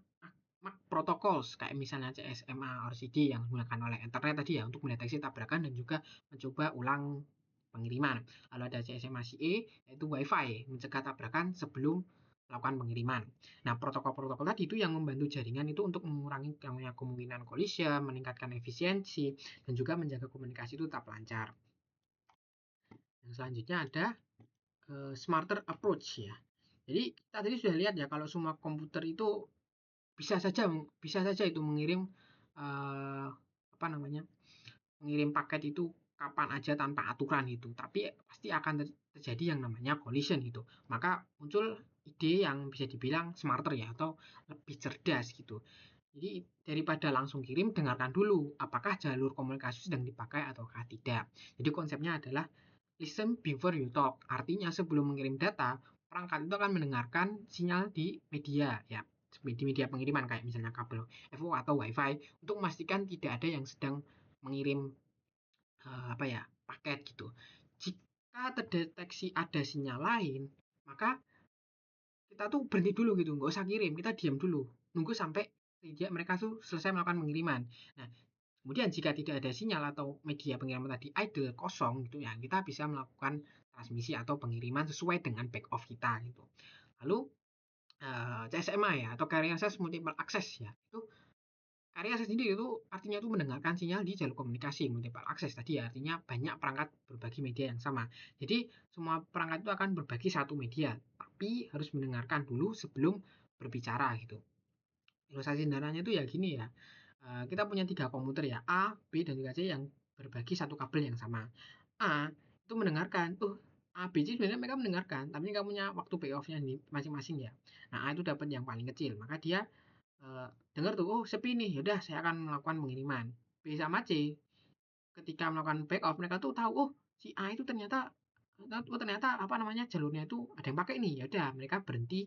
protocols kayak misalnya CSMA ORCD yang digunakan oleh Ethernet tadi ya, untuk mendeteksi tabrakan dan juga mencoba ulang pengiriman. Lalu ada CSMA CA yaitu WiFi, mencegah tabrakan sebelum melakukan pengiriman. Nah, protokol-protokol tadi itu yang membantu jaringan itu untuk mengurangi kemungkinan collision, meningkatkan efisiensi, dan juga menjaga komunikasi itu tetap lancar. Yang selanjutnya ada smarter approach ya. Jadi kita tadi sudah lihat ya, kalau semua komputer itu bisa saja itu mengirim eh, apa namanya, mengirim paket itu kapan aja tanpa aturan itu, tapi pasti akan terjadi yang namanya collision gitu. Maka muncul ide yang bisa dibilang smarter ya, atau lebih cerdas gitu. Jadi daripada langsung kirim, dengarkan dulu apakah jalur komunikasi sedang dipakai ataukah tidak. Jadi konsepnya adalah listen before you talk. Artinya sebelum mengirim data, perangkat itu akan mendengarkan sinyal di media ya, di media pengiriman kayak misalnya kabel FO atau WiFi, untuk memastikan tidak ada yang sedang mengirim paket gitu. Jika terdeteksi ada sinyal lain, maka kita tuh berhenti dulu gitu, nggak usah kirim, kita diam dulu, nunggu sampai mereka tuh selesai melakukan pengiriman. Nah, kemudian jika tidak ada sinyal atau media pengiriman tadi idle, kosong gitu ya, kita bisa melakukan transmisi atau pengiriman sesuai dengan back off kita gitu. Lalu CSMA ya, atau Carrier Access Multiple Access ya, itu Carrier Access sendiri itu artinya itu mendengarkan sinyal di jalur komunikasi. Multiple Access tadi ya, artinya banyak perangkat berbagi media yang sama. Jadi semua perangkat itu akan berbagi satu media, tapi harus mendengarkan dulu sebelum berbicara gitu. Ilustrasi sederhananya itu ya gini ya. Kita punya 3 komputer ya, A, B, dan juga C, yang berbagi satu kabel yang sama. A itu mendengarkan, A, B, C sebenarnya mereka mendengarkan, tapi mereka punya waktu payoff-nya masing-masing ya. Nah, A itu dapat yang paling kecil, maka dia dengar tuh, oh sepi nih, yaudah saya akan melakukan pengiriman. B sama C ketika melakukan back off, mereka tuh tahu, oh si A itu ternyata jalurnya itu ada yang pakai nih, ya udah mereka berhenti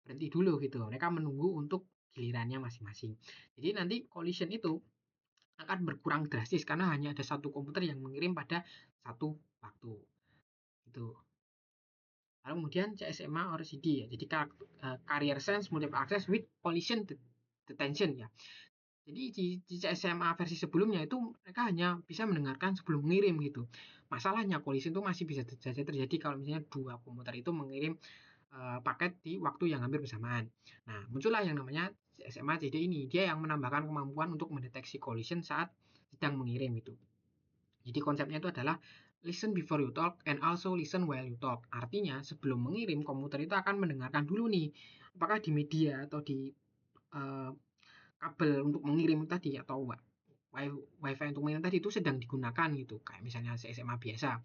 berhenti dulu gitu. Mereka menunggu untuk gilirannya masing-masing. Jadi nanti collision itu akan berkurang drastis karena hanya ada satu komputer yang mengirim pada satu waktu. Itu. Lalu kemudian CSMA or CD ya. Jadi Carrier Sense Multiple Access with Collision Detection ya. Jadi di CSMA versi sebelumnya itu mereka hanya bisa mendengarkan sebelum mengirim gitu. Masalahnya collision itu masih bisa terjadi kalau misalnya dua komputer itu mengirim paket di waktu yang hampir bersamaan. Nah, muncullah yang namanya CSMA CD ini. Dia yang menambahkan kemampuan untuk mendeteksi collision saat sedang mengirim itu. Jadi konsepnya itu adalah listen before you talk and also listen while you talk. Artinya sebelum mengirim komputer itu akan mendengarkan dulu nih apakah di media atau di uh, kabel untuk mengirim tadi atau wifi untuk mengirim tadi itu sedang digunakan gitu. Kayak misalnya CSMA biasa.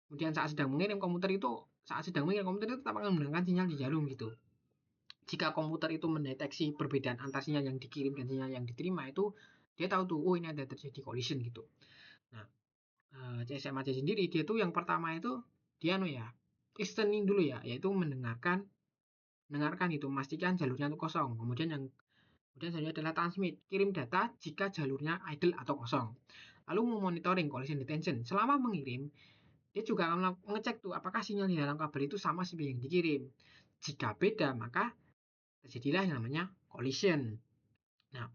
Kemudian saat sedang mengirim komputer itu tetap akan mendengarkan sinyal di jarum gitu. Jika komputer itu mendeteksi perbedaan antar sinyal yang dikirim dan sinyal yang diterima itu dia tahu tuh oh ini ada terjadi collision gitu. Nah, CSMAC sendiri dia tuh yang pertama itu dia listening dulu ya, yaitu mendengarkan itu memastikan jalurnya itu kosong. Kemudian selanjutnya adalah transmit, kirim data jika jalurnya idle atau kosong. Lalu memonitoring collision detection. Selama mengirim, dia juga akan mengecek tuh apakah sinyal di dalam kabel itu sama seperti yang dikirim. Jika beda, maka terjadilah yang namanya collision. Nah,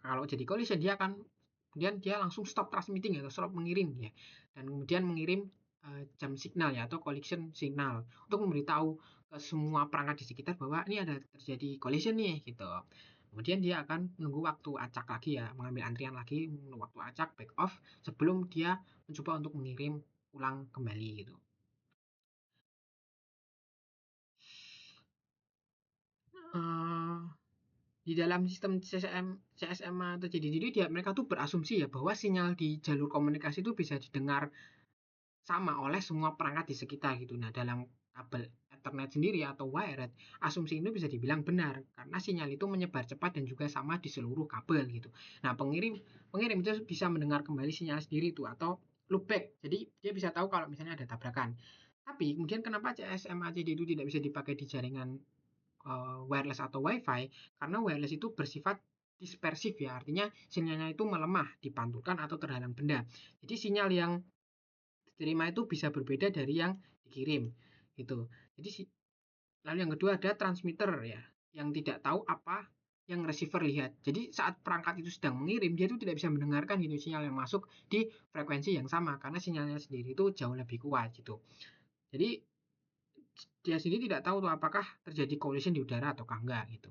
kalau jadi collision dia akan kemudian dia langsung stop transmitting atau stop mengirim ya. Dan kemudian mengirim jam signal ya atau collision signal untuk memberitahu ke semua perangkat di sekitar bahwa ini ada terjadi collision nih gitu. Kemudian dia akan menunggu waktu acak lagi ya, mengambil antrian lagi, menunggu waktu acak back off sebelum dia mencoba untuk mengirim ulang kembali gitu. Uh, di dalam sistem CSMA atau JDD dia mereka tuh berasumsi ya bahwa sinyal di jalur komunikasi itu bisa didengar sama oleh semua perangkat di sekitar gitu. Nah, dalam kabel Ethernet sendiri atau wired, asumsi ini bisa dibilang benar karena sinyal itu menyebar cepat dan juga sama di seluruh kabel gitu. Nah, pengirim pengirim itu bisa mendengar kembali sinyal sendiri itu atau loopback. Jadi dia bisa tahu kalau misalnya ada tabrakan. Tapi kemudian kenapa CSMA-CD itu tidak bisa dipakai di jaringan wireless atau WiFi? Karena wireless itu bersifat dispersif ya, artinya sinyalnya itu melemah, dipantulkan atau terhalang benda. Jadi sinyal yang diterima itu bisa berbeda dari yang dikirim gitu. Jadi lalu yang kedua ada transmitter ya, yang tidak tahu apa yang receiver lihat. Jadi saat perangkat itu sedang mengirim, dia itu tidak bisa mendengarkan gitu sinyal yang masuk di frekuensi yang sama karena sinyalnya sendiri itu jauh lebih kuat gitu. Jadi dia sendiri tidak tahu tuh apakah terjadi collision di udara atau enggak gitu.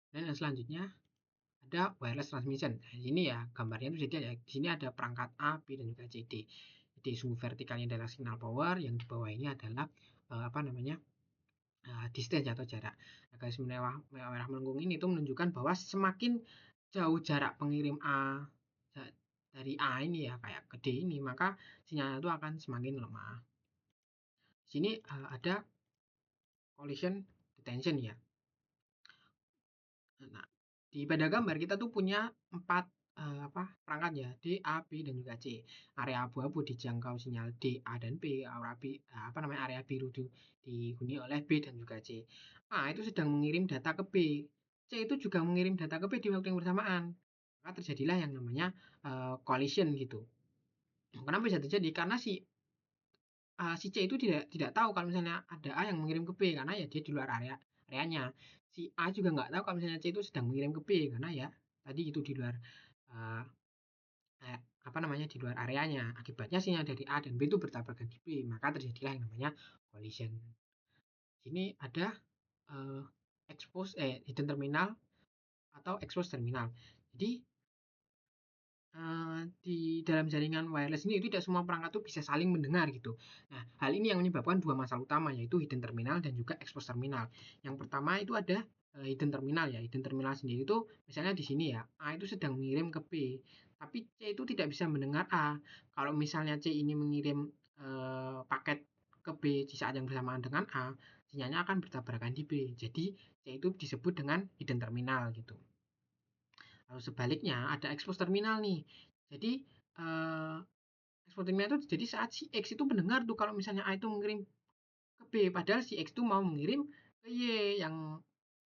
Dan yang selanjutnya ada wireless transmission. Nah, di sini ya gambarnya itu jadi ya di sini ada perangkat A, B dan juga C, D. Jadi sumbu vertikalnya adalah signal power, yang di bawah ini adalah apa namanya distance atau jarak. Nah, garis merah melengkung ini itu menunjukkan bahwa semakin jauh jarak pengirim A dari A ini ya kayak ke D ini, maka sinyalnya itu akan semakin lemah. Di sini ada collision detection ya. Nah, pada gambar kita tuh punya 4 perangkat ya, D, A, B dan juga C. Area abu-abu dijangkau sinyal D, A dan B. Area biru dihuni oleh B dan juga C. A itu sedang mengirim data ke B. C itu juga mengirim data ke B di waktu yang bersamaan. Maka terjadilah yang namanya collision gitu. Kenapa bisa terjadi? Karena si C itu tidak tahu kalau misalnya ada A yang mengirim ke B karena ya dia di luar areanya. Si A juga nggak tahu kalau misalnya C itu sedang mengirim ke B karena ya tadi itu di luar uh, di luar areanya. Akibatnya sinyal dari A dan B itu bertabrakan di B, maka terjadilah yang namanya collision. Sini ada uh, hidden terminal atau expose terminal. Jadi di dalam jaringan wireless ini tidak semua perangkat itu bisa saling mendengar gitu. Nah, hal ini yang menyebabkan dua masalah utama yaitu hidden terminal dan juga expose terminal. Yang pertama itu ada hidden terminal ya. Hidden terminal sendiri itu misalnya di sini ya, A itu sedang mengirim ke B, tapi C itu tidak bisa mendengar A. Kalau misalnya C ini mengirim paket ke B di saat yang bersamaan dengan A, sinyalnya akan bertabrakan di B. Jadi C itu disebut dengan hidden terminal gitu. Lalu sebaliknya ada expose terminal nih. Jadi expose terminal itu jadi saat si X itu mendengar tuh kalau misalnya A itu mengirim ke B, padahal si X itu mau mengirim ke Y yang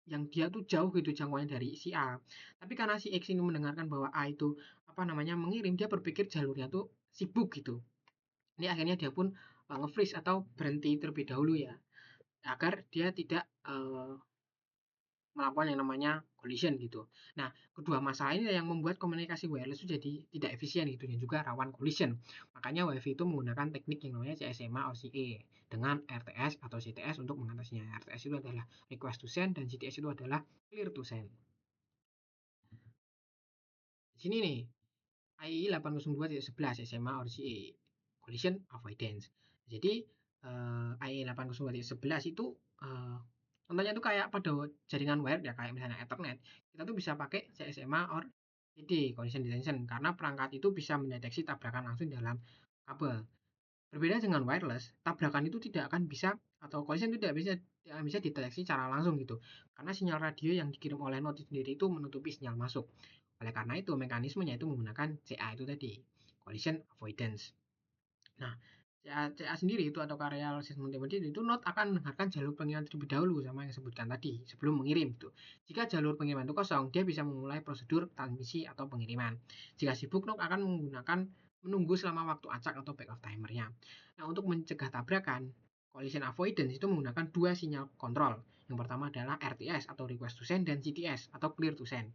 yang dia tuh jauh gitu jangkauannya dari si A. Tapi karena si X ini mendengarkan bahwa A itu apa namanya mengirim, dia berpikir jalurnya tuh sibuk gitu. Ini akhirnya dia pun nge-freeze atau berhenti terlebih dahulu ya, agar dia tidak melakukan yang namanya collision gitu. Nah, kedua masalah ini yang membuat komunikasi wireless itu jadi tidak efisien gitu dan juga rawan collision. Makanya WiFi itu menggunakan teknik yang namanya CSMA OCE dengan RTS atau CTS untuk mengatasinya. RTS itu adalah request to send dan CTS itu adalah clear to send. Di sini nih, IEEE 802.11 SMA ORCE Collision Avoidance. Jadi IEEE 802.11 itu contohnya tuh kayak pada jaringan wire ya kayak misalnya Ethernet, kita tuh bisa pakai CSMA or CD Collision Detection karena perangkat itu bisa mendeteksi tabrakan langsung dalam kabel. Berbeda dengan wireless, tabrakan itu tidak akan bisa atau collision tidak bisa dideteksi secara langsung gitu. Karena sinyal radio yang dikirim oleh node sendiri itu menutupi sinyal masuk. Oleh karena itu mekanismenya itu menggunakan CA itu tadi, collision avoidance. Nah, CA sendiri itu atau Carrier Assessment Intermediate itu node akan mendengarkan jalur pengiriman terlebih dahulu sama yang disebutkan tadi sebelum mengirim itu. Jika jalur pengiriman itu kosong, dia bisa memulai prosedur transmisi atau pengiriman. Jika sibuk, node akan menggunakan menunggu selama waktu acak atau back off timernya. Nah, untuk mencegah tabrakan, collision avoidance itu menggunakan dua sinyal kontrol. Yang pertama adalah RTS atau request to send dan CTS atau clear to send.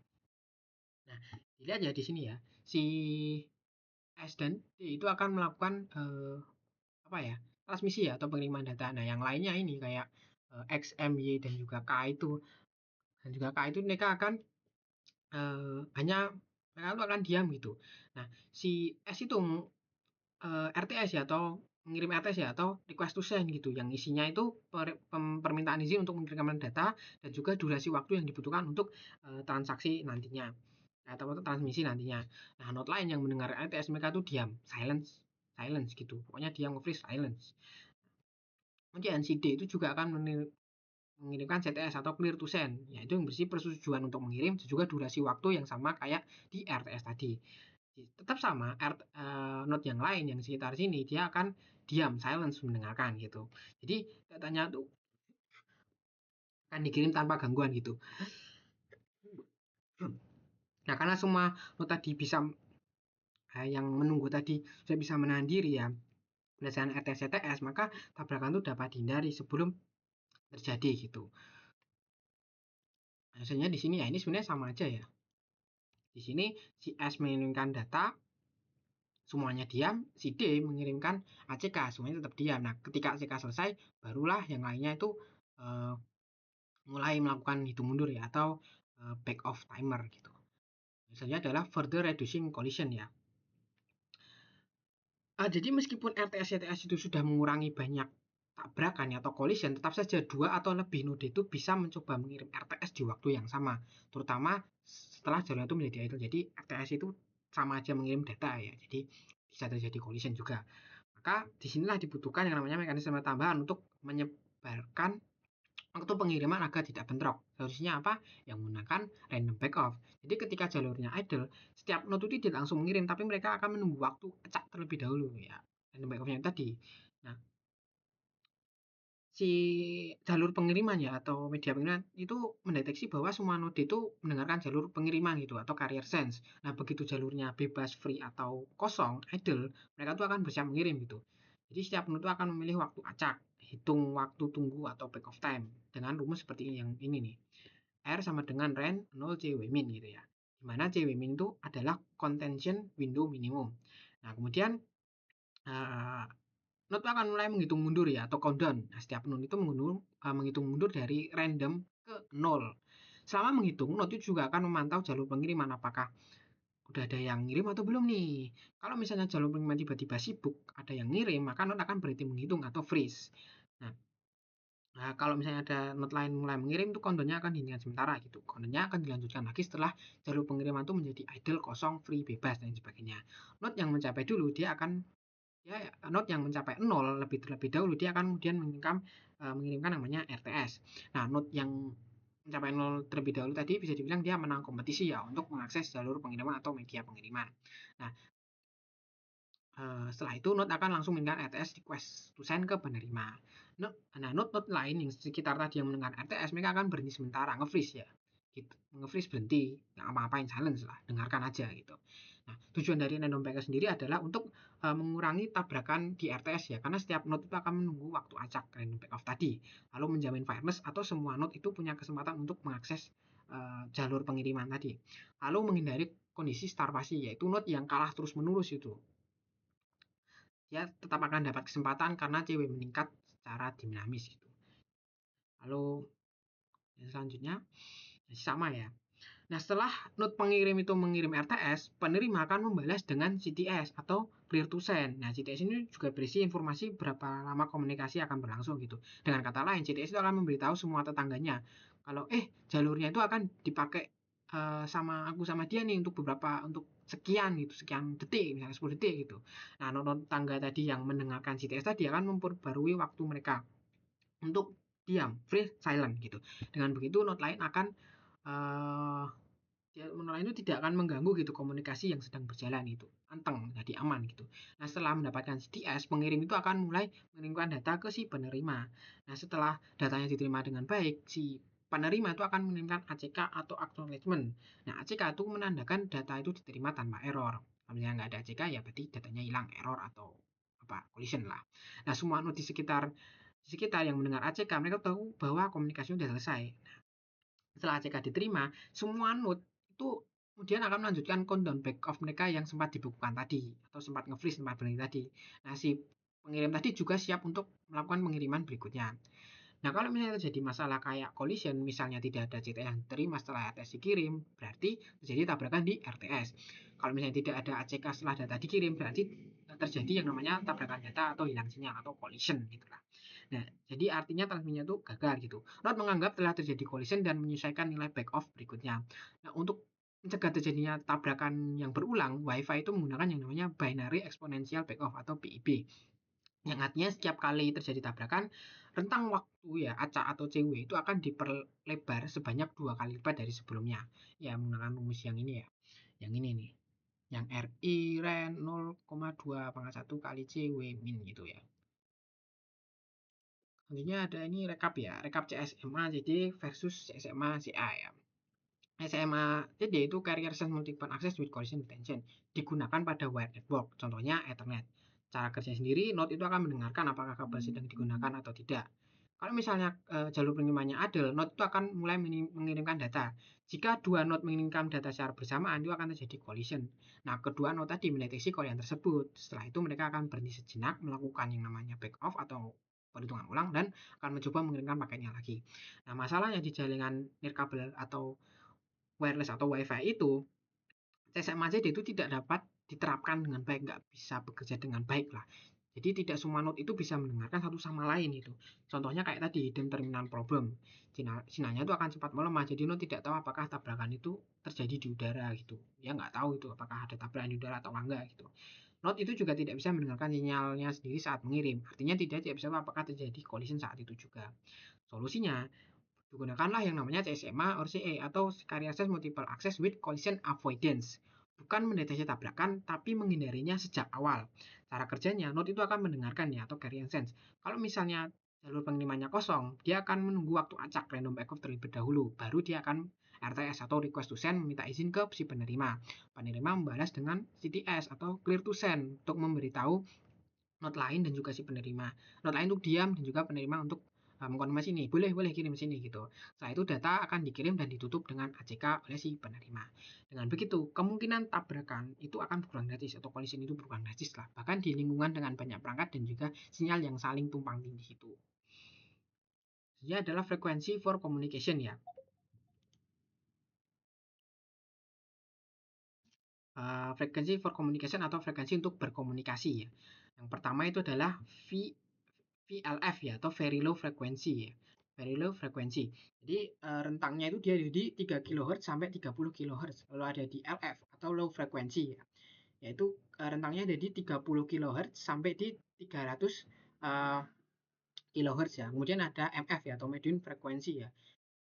Nah, dilihat ya di sini ya, si S dan D itu akan melakukan apa ya transmisi ya atau pengiriman data. Nah, yang lainnya ini kayak X, M, Y dan juga K itu mereka akan hanya mereka itu akan diam gitu. Nah, si S itu RTS ya atau mengirim RTS ya atau request to send gitu yang isinya itu permintaan izin untuk mengirimkan data dan juga durasi waktu yang dibutuhkan untuk transaksi nantinya atau transmisi nantinya. Nah, node lain yang mendengar RTS mereka tuh diam, silence gitu. Pokoknya dia nge-freeze silence. Kemudian si D itu juga akan mengirimkan CTS atau clear to send, yaitu yang bersih persetujuan untuk mengirim dan juga durasi waktu yang sama kayak di RTS tadi. Tetap sama, node yang lain yang sekitar sini dia akan diam, silence mendengarkan gitu. Jadi datanya tuh akan dikirim tanpa gangguan gitu. Nah, karena semua node tadi bisa yang menunggu tadi sudah bisa menahan diri ya berdasarkan RTS CTS, maka tabrakan itu dapat dihindari sebelum terjadi gitu. Hasilnya di sini ya ini sebenarnya sama aja ya. Di sini si S mengirimkan data, semuanya diam, si D mengirimkan ACK, semuanya tetap diam. Nah, ketika ACK selesai, barulah yang lainnya itu uh, mulai melakukan hitung mundur ya atau back off timer gitu. Misalnya adalah further reducing collision ya. Jadi meskipun RTS-RTS itu sudah mengurangi banyak tabrakan atau collision, tetap saja dua atau lebih node itu bisa mencoba mengirim RTS di waktu yang sama, terutama setelah jalur itu menjadi idle. Jadi RTS itu sama aja mengirim data ya, jadi bisa terjadi collision juga. Maka disinilah dibutuhkan yang namanya mekanisme tambahan untuk menyebarkan waktu pengiriman agar tidak bentrok. Solusinya apa? Yang menggunakan random backoff. Jadi ketika jalurnya idle, setiap node itu tidak langsung mengirim, tapi mereka akan menunggu waktu acak terlebih dahulu ya. Random backoffnya tadi. Nah, si jalur pengiriman ya atau media pengiriman itu mendeteksi bahwa semua node itu mendengarkan jalur pengiriman gitu atau carrier sense. Nah, begitu jalurnya bebas, free atau kosong, idle, mereka tuh akan bersiap mengirim gitu. Jadi setiap node itu akan memilih waktu acak, hitung waktu tunggu atau back of time dengan rumus seperti yang ini nih. R sama dengan ren 0 CW min gitu ya. Dimana CW min itu adalah contention window minimum. Nah, kemudian uh, node akan mulai menghitung mundur ya atau countdown. Nah, setiap node itu menghitung mundur dari random ke 0. Selama menghitung, node itu juga akan memantau jalur pengiriman apakah udah ada yang ngirim atau belum nih. Kalau misalnya jalur pengiriman tiba-tiba sibuk, ada yang ngirim, maka node akan berhenti menghitung atau freeze. Nah, kalau misalnya ada node lain mulai mengirim, itu countdown-nya akan dihentikan sementara gitu. Countdown-nya akan dilanjutkan lagi setelah jalur pengiriman itu menjadi idle, kosong, free, bebas, dan sebagainya. Node yang mencapai dulu, dia akan ya node yang mencapai 0 lebih dahulu dia akan kemudian mengirimkan namanya RTS. Nah, node yang mencapai 0 terlebih dahulu tadi bisa dibilang dia menang kompetisi ya untuk mengakses jalur pengiriman atau media pengiriman. Nah, Setelah itu node akan langsung mendengarkan RTS request to send ke penerima. Nah, node-node lain yang sekitar tadi yang mendengar RTS, mereka akan berhenti sementara, nge-freeze ya. Gitu. Nge-freeze berhenti, nggak apa-apain, silence lah, dengarkan aja gitu. Nah, tujuan dari random packet sendiri adalah untuk mengurangi tabrakan di RTS ya, karena setiap node itu akan menunggu waktu acak random pack off tadi, lalu menjamin fairness atau semua node itu punya kesempatan untuk mengakses jalur pengiriman tadi, lalu menghindari kondisi starvasi, yaitu node yang kalah terus menerus itu dia tetap akan dapat kesempatan karena CW meningkat secara dinamis gitu. Lalu yang selanjutnya sama ya. Nah, setelah node pengirim itu mengirim RTS, penerima akan membalas dengan CTS atau clear to send. Nah, CTS ini juga berisi informasi berapa lama komunikasi akan berlangsung gitu. Dengan kata lain, CTS itu akan memberitahu semua tetangganya kalau jalurnya itu akan dipakai sama aku sama dia nih untuk sekian gitu, sekian detik, misalnya 10 detik gitu. Nah, node tangga tadi yang mendengarkan CTS tadi akan memperbarui waktu mereka untuk diam, free silent gitu. Dengan begitu node lain akan uh, menolak itu tidak akan mengganggu gitu komunikasi yang sedang berjalan itu anteng jadi aman gitu. Nah, setelah mendapatkan CTS, pengirim itu akan mulai mengirimkan data ke si penerima. Nah, setelah datanya diterima dengan baik, si penerima itu akan mengirimkan ACK atau acknowledgement. Nah, ACK itu menandakan data itu diterima tanpa error. Kalau misalnya nggak ada ACK ya berarti datanya hilang, error atau apa collision lah. Nah, semua node di sekitar yang mendengar ACK mereka tahu bahwa komunikasi sudah selesai. Setelah ACK diterima, semua node itu kemudian akan melanjutkan countdown back off mereka yang sempat dibukukan tadi atau sempat nge-freeze tempat berhenti tadi. Nah, si pengirim tadi juga siap untuk melakukan pengiriman berikutnya. Nah, kalau misalnya terjadi masalah kayak collision, misalnya tidak ada CT yang diterima setelah RTS dikirim, berarti terjadi tabrakan di RTS. Kalau misalnya tidak ada ACK setelah data dikirim, berarti terjadi yang namanya tabrakan data atau hilang sinyal atau collision gitu lah. Nah, jadi artinya transmisinya itu gagal gitu. Node menganggap telah terjadi collision dan menyesuaikan nilai back off berikutnya. Nah, untuk mencegah terjadinya tabrakan yang berulang, Wi-Fi itu menggunakan yang namanya binary exponential back off atau BEB. Yang artinya setiap kali terjadi tabrakan, rentang waktu ya acak atau CW itu akan diperlebar sebanyak 2 kali lipat dari sebelumnya. Ya, menggunakan rumus yang ini ya. Yang ini nih. Yang RI ren 0,2 pangkat 1 kali CW min gitu ya. Selanjutnya ada ini rekap ya, rekap CSMA JD versus CSMA CA ya. SMA JD itu Carrier Sense Multiple Access with Collision Detection digunakan pada wired network, contohnya Ethernet. Cara kerja sendiri, node itu akan mendengarkan apakah kabel sedang digunakan atau tidak. Kalau misalnya jalur pengirimannya adil, node itu akan mulai mengirimkan data. Jika dua node mengirimkan data secara bersamaan, itu akan terjadi collision. Nah, kedua node tadi mendeteksi collision tersebut. Setelah itu mereka akan berhenti sejenak, melakukan yang namanya back off atau perhitungan ulang dan akan mencoba mengirimkan paketnya lagi. Nah, masalahnya di jaringan nirkabel atau wireless atau WiFi itu CSMA JD itu tidak dapat diterapkan dengan baik, nggak bisa bekerja dengan baik lah. Jadi tidak semua node itu bisa mendengarkan satu sama lain itu. Contohnya kayak tadi hidden terminal problem. Sinyalnya itu akan cepat melemah. Jadi node tidak tahu apakah tabrakan itu terjadi di udara gitu. Dia nggak tahu itu apakah ada tabrakan di udara atau enggak gitu. Node itu juga tidak bisa mendengarkan sinyalnya sendiri saat mengirim. Artinya tidak bisa tahu apakah terjadi collision saat itu juga. Solusinya, gunakanlah yang namanya CSMA or CA atau Carrier Sense Multiple Access with Collision Avoidance. Bukan mendeteksi tabrakan, tapi menghindarinya sejak awal. Cara kerjanya, node itu akan mendengarkan ya atau carrier sense. Kalau misalnya jalur pengirimannya kosong, dia akan menunggu waktu acak random backup terlebih dahulu. Baru dia akan RTS atau request to send meminta izin ke si penerima. Penerima membalas dengan CTS atau clear to send untuk memberitahu node lain dan juga si penerima. Node lain untuk diam dan juga penerima untuk mengkonfirmasi ini boleh boleh kirim sini gitu. Setelah itu data akan dikirim dan ditutup dengan ACK oleh si penerima. Dengan begitu kemungkinan tabrakan itu akan berkurang drastis atau collision itu berkurang drastis lah. Bahkan di lingkungan dengan banyak perangkat dan juga sinyal yang saling tumpang tindih itu. Ini adalah frekuensi for communication ya. Frekuensi for communication atau frekuensi untuk berkomunikasi ya. Yang pertama itu adalah VLF ya atau very low frequency ya. Very low frequency. Jadi rentangnya itu dia di 3 kHz sampai 30 kHz. Lalu ada di LF atau low frequency ya. Yaitu rentangnya ada di 30 kHz sampai di 300 kHz ya. Kemudian ada MF ya atau medium frequency ya.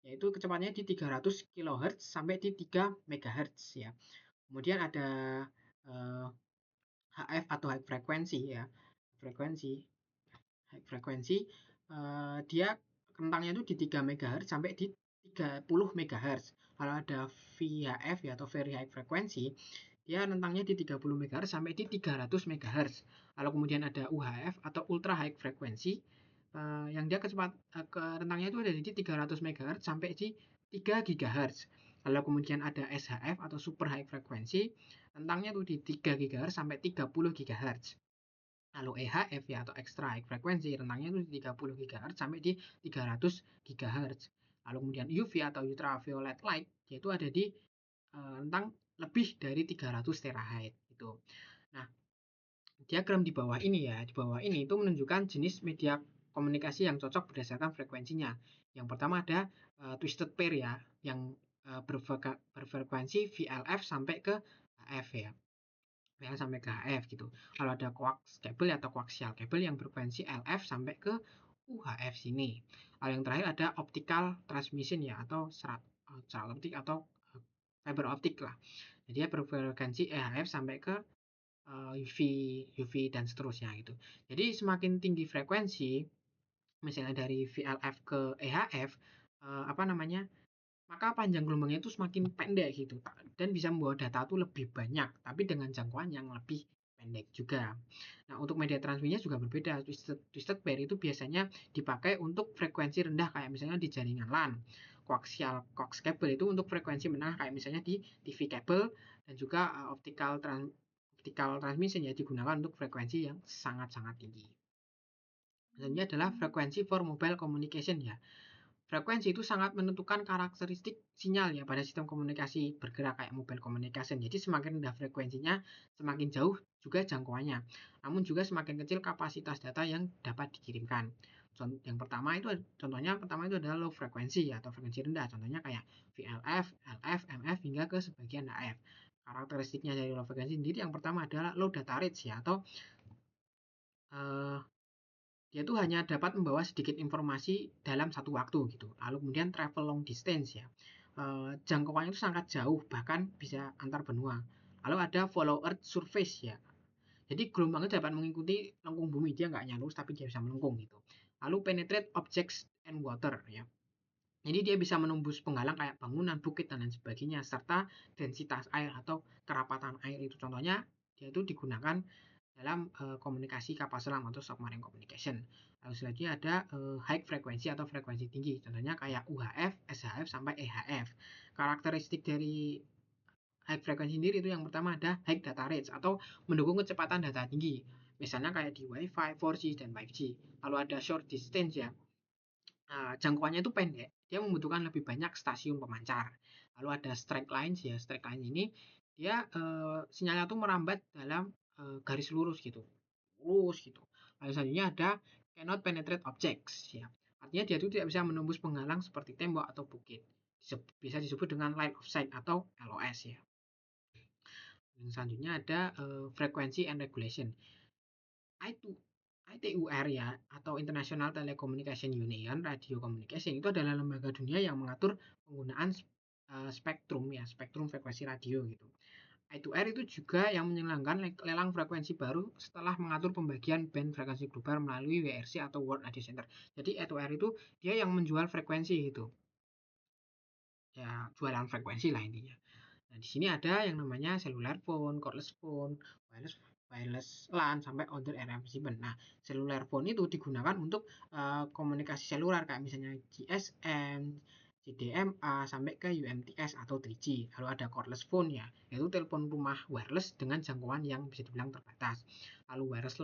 Yaitu kecepatannya di 300 kHz sampai di 3 MHz ya. Kemudian ada HF atau high frequency ya. Frekuensi high frequency dia rentangnya itu di 3 MHz sampai di 30 MHz. Kalau ada VHF ya atau very high frequency, dia rentangnya di 30 MHz sampai di 300 MHz. Lalu kemudian ada UHF atau ultra high frequency yang dia rentangnya itu ada di 300 MHz sampai di 3 GHz. Lalu kemudian ada SHF atau super high frequency, rentangnya itu di 3 GHz sampai 30 GHz. Lalu EHF ya atau extra high frequency, rentangnya itu di 30 GHz sampai di 300 GHz. Lalu kemudian UV atau ultraviolet light, yaitu ada di rentang lebih dari 300 terahertz gitu. Nah, diagram di bawah ini ya, di bawah ini itu menunjukkan jenis media komunikasi yang cocok berdasarkan frekuensinya. Yang pertama ada twisted pair ya, yang berfrekuensi VLF sampai ke HF ya. VL sampai ke HF gitu. Kalau ada coax cable atau coaxial cable yang berfrekuensi LF sampai ke UHF sini. Lalu yang terakhir ada optical transmission ya atau serat optik atau fiber optik lah. Jadi dia berfrekuensi EHF sampai ke UV dan seterusnya gitu. Jadi semakin tinggi frekuensi misalnya dari VLF ke EHF apa namanya maka panjang gelombangnya itu semakin pendek gitu dan bisa membawa data itu lebih banyak tapi dengan jangkauan yang lebih pendek juga. Nah, untuk media transmisinya juga berbeda. Twisted pair itu biasanya dipakai untuk frekuensi rendah kayak misalnya di jaringan LAN. Coax cable itu untuk frekuensi menengah kayak misalnya di TV cable dan juga optical transmission ya digunakan untuk frekuensi yang sangat-sangat tinggi. Selanjutnya adalah frekuensi for mobile communication ya. Frekuensi itu sangat menentukan karakteristik sinyal ya pada sistem komunikasi bergerak kayak mobile communication. Jadi semakin rendah frekuensinya, semakin jauh juga jangkauannya. Namun juga semakin kecil kapasitas data yang dapat dikirimkan. Yang pertama itu contohnya pertama itu adalah low frekuensi atau frekuensi rendah. Contohnya kayak VLF, LF, MF hingga ke sebagian AF. Karakteristiknya dari low frekuensi sendiri yang pertama adalah low data rates ya atau uh, dia tuh hanya dapat membawa sedikit informasi dalam satu waktu gitu. Lalu kemudian travel long distance ya. Jangkauannya itu sangat jauh bahkan bisa antar benua. Lalu ada follow earth surface ya. Jadi gelombangnya dapat mengikuti lengkung bumi, dia nggak nyalur tapi dia bisa melengkung gitu. Lalu penetrate objects and water ya. Jadi dia bisa menembus penghalang kayak bangunan, bukit dan lain sebagainya serta densitas air atau kerapatan air itu contohnya dia itu digunakan dalam komunikasi kapal selam atau submarine communication. Lalu selanjutnya ada high frequency atau frekuensi tinggi. Contohnya kayak UHF, SHF sampai EHF. Karakteristik dari high frequency sendiri itu yang pertama ada high data rates atau mendukung kecepatan data tinggi. Misalnya kayak di Wi-Fi, 4G dan 5G. Lalu ada short distance ya. Jangkauannya itu pendek. Dia membutuhkan lebih banyak stasiun pemancar. Lalu ada strike lines ya. Strike line ini dia sinyalnya tuh merambat dalam garis lurus gitu. Lurus gitu. Lalu selanjutnya ada cannot penetrate objects ya. Artinya dia itu tidak bisa menembus penghalang seperti tembok atau bukit. Bisa disebut dengan line of sight atau LOS ya. Yang selanjutnya ada frequency and regulation. ITUR ya atau International Telecommunication Union Radio Communication itu adalah lembaga dunia yang mengatur penggunaan spektrum ya spektrum frekuensi radio gitu. I2R itu juga yang menyelenggarakan lelang frekuensi baru setelah mengatur pembagian band frekuensi global melalui WRC atau World Radio Center. Jadi I2R itu dia yang menjual frekuensi gitu. Ya, jualan frekuensi lah intinya. Nah, di sini ada yang namanya cellular phone, cordless phone, wireless LAN sampai other area segment. Nah, cellular phone itu digunakan untuk komunikasi seluler kayak misalnya GSM, CDMA sampai ke UMTS atau 3G. Lalu ada cordless phone ya, yaitu telepon rumah wireless dengan jangkauan yang bisa dibilang terbatas. Lalu wireless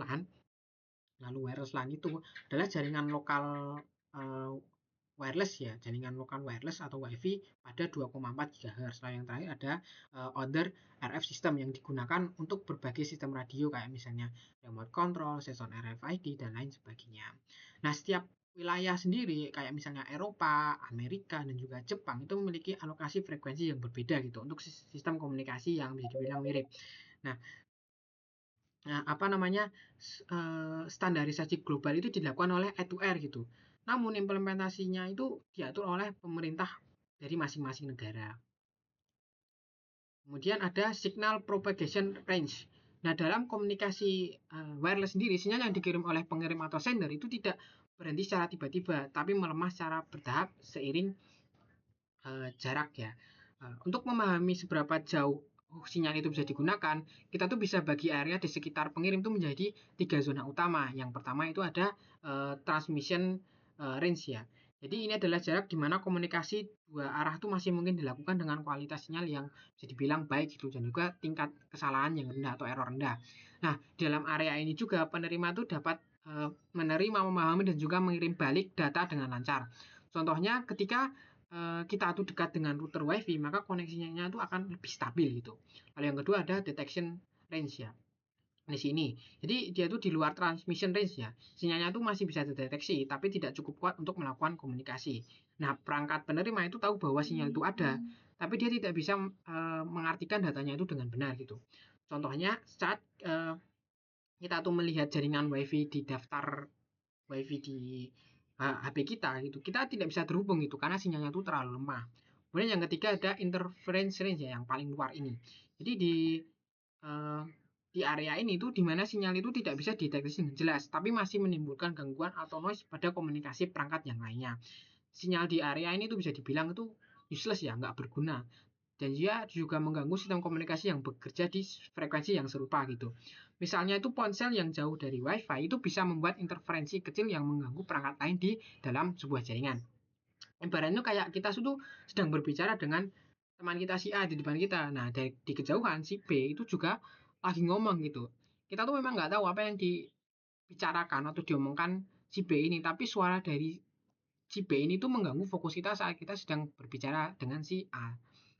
LAN itu adalah jaringan lokal uh, wireless ya, jaringan lokal wireless atau WiFi pada 2,4 GHz. Lalu yang terakhir ada other RF system yang digunakan untuk berbagai sistem radio kayak misalnya remote control, sensor RFID dan lain sebagainya. Nah, setiap wilayah sendiri kayak misalnya Eropa, Amerika dan juga Jepang itu memiliki alokasi frekuensi yang berbeda gitu untuk sistem komunikasi yang bisa dibilang mirip. Nah, apa namanya standarisasi global itu dilakukan oleh I2R gitu. Namun implementasinya itu diatur oleh pemerintah dari masing-masing negara. Kemudian ada signal propagation range. Nah, dalam komunikasi wireless sendiri, sinyal yang dikirim oleh pengirim atau sender itu tidak berhenti secara tiba-tiba, tapi melemah secara bertahap seiring jarak ya. Untuk memahami seberapa jauh sinyal itu bisa digunakan, kita tuh bisa bagi area di sekitar pengirim itu menjadi 3 zona utama. Yang pertama itu ada transmission range ya. Jadi ini adalah jarak di mana komunikasi dua arah itu masih mungkin dilakukan dengan kualitas sinyal yang bisa dibilang baik gitu dan juga tingkat kesalahan yang rendah atau error rendah. Nah, dalam area ini juga penerima tuh dapat menerima, memahami dan juga mengirim balik data dengan lancar. Contohnya ketika kita tuh dekat dengan router WiFi, maka koneksinya itu akan lebih stabil gitu. Lalu yang kedua ada detection range ya. Di sini. Jadi dia tuh di luar transmission range ya. Sinyalnya tuh masih bisa terdeteksi, tapi tidak cukup kuat untuk melakukan komunikasi. Nah, perangkat penerima itu tahu bahwa sinyal itu ada, tapi dia tidak bisa mengartikan datanya itu dengan benar gitu. Contohnya saat kita tuh melihat jaringan WiFi di daftar WiFi di HP kita gitu, kita tidak bisa terhubung gitu karena sinyalnya itu terlalu lemah. Kemudian yang ketiga ada interference range ya, yang paling luar ini. Jadi uh, di area ini tuh di mana sinyal itu tidak bisa dideteksi dengan jelas, tapi masih menimbulkan gangguan atau noise pada komunikasi perangkat yang lainnya. Sinyal di area ini tuh bisa dibilang itu useless ya, nggak berguna. Dan dia juga mengganggu sistem komunikasi yang bekerja di frekuensi yang serupa gitu. Misalnya itu ponsel yang jauh dari WiFi itu bisa membuat interferensi kecil yang mengganggu perangkat lain di dalam sebuah jaringan. Ibaratnya kayak kita sudah sedang berbicara dengan teman kita si A di depan kita. Nah, di kejauhan si B itu juga lagi ngomong gitu. Kita tuh memang nggak tahu apa yang dibicarakan atau diomongkan si B ini, tapi suara dari si B ini tuh mengganggu fokus kita saat kita sedang berbicara dengan si A,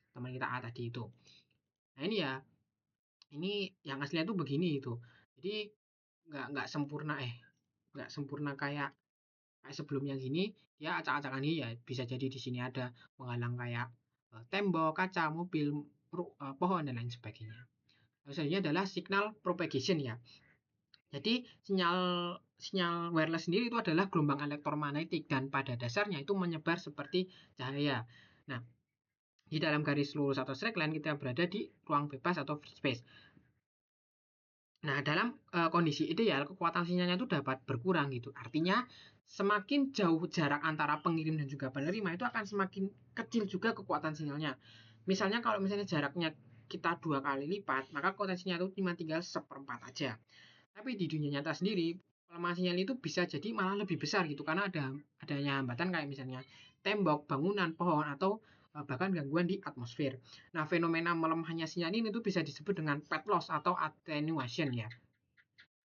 teman kita A tadi itu. Nah ini yang aslinya tuh begini itu. Jadi nggak sempurna kayak kayak sebelumnya gini. Ya acak-acakan ini ya bisa jadi di sini ada menghalang kayak tembok, kaca, mobil, pohon dan lain sebagainya. Lalu selanjutnya adalah signal propagation ya. Jadi sinyal sinyal wireless sendiri itu adalah gelombang elektromagnetik dan pada dasarnya itu menyebar seperti cahaya. Nah, di dalam garis lurus atau straight line kita berada di ruang bebas atau free space. Nah, dalam kondisi ideal kekuatan sinyalnya itu dapat berkurang gitu. Artinya semakin jauh jarak antara pengirim dan juga penerima itu akan semakin kecil juga kekuatan sinyalnya. Misalnya kalau misalnya jaraknya kita 2 kali lipat, maka kekuatan sinyal itu cuma tinggal seperempat aja. Tapi di dunia nyata sendiri, pelemahan sinyal itu bisa jadi malah lebih besar gitu karena adanya hambatan kayak misalnya tembok, bangunan, pohon atau bahkan gangguan di atmosfer. Nah, fenomena melemahnya sinyal ini tuh bisa disebut dengan fat loss atau attenuation ya.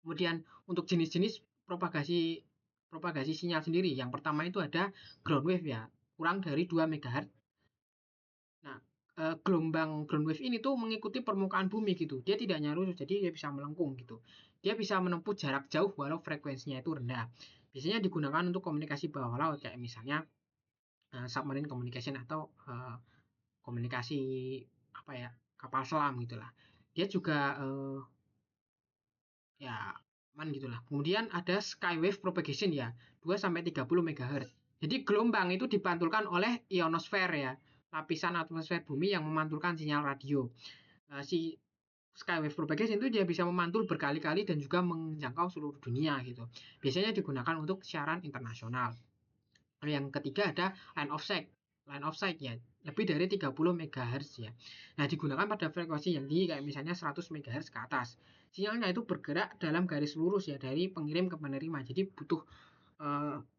Kemudian untuk jenis-jenis propagasi propagasi sinyal sendiri, yang pertama itu ada ground wave ya, kurang dari 2 MHz. Nah, gelombang ground wave ini tuh mengikuti permukaan bumi gitu. Dia tidak nyaru, jadi dia bisa melengkung gitu. Dia bisa menempuh jarak jauh walau frekuensinya itu rendah. Biasanya digunakan untuk komunikasi bawah laut kayak misalnya submarine communication atau komunikasi apa ya, kapal selam gitulah. Dia juga ya aman gitulah. Kemudian ada skywave propagation ya, 2 sampai 30 MHz. Jadi gelombang itu dipantulkan oleh ionosfer ya, lapisan atmosfer bumi yang memantulkan sinyal radio. Si skywave propagation itu dia bisa memantul berkali-kali dan juga menjangkau seluruh dunia gitu. Biasanya digunakan untuk siaran internasional. Yang ketiga ada line of sight. Line of sight ya, lebih dari 30 MHz ya. Nah, digunakan pada frekuensi yang tinggi kayak misalnya 100 MHz ke atas. Sinyalnya itu bergerak dalam garis lurus ya dari pengirim ke penerima. Jadi butuh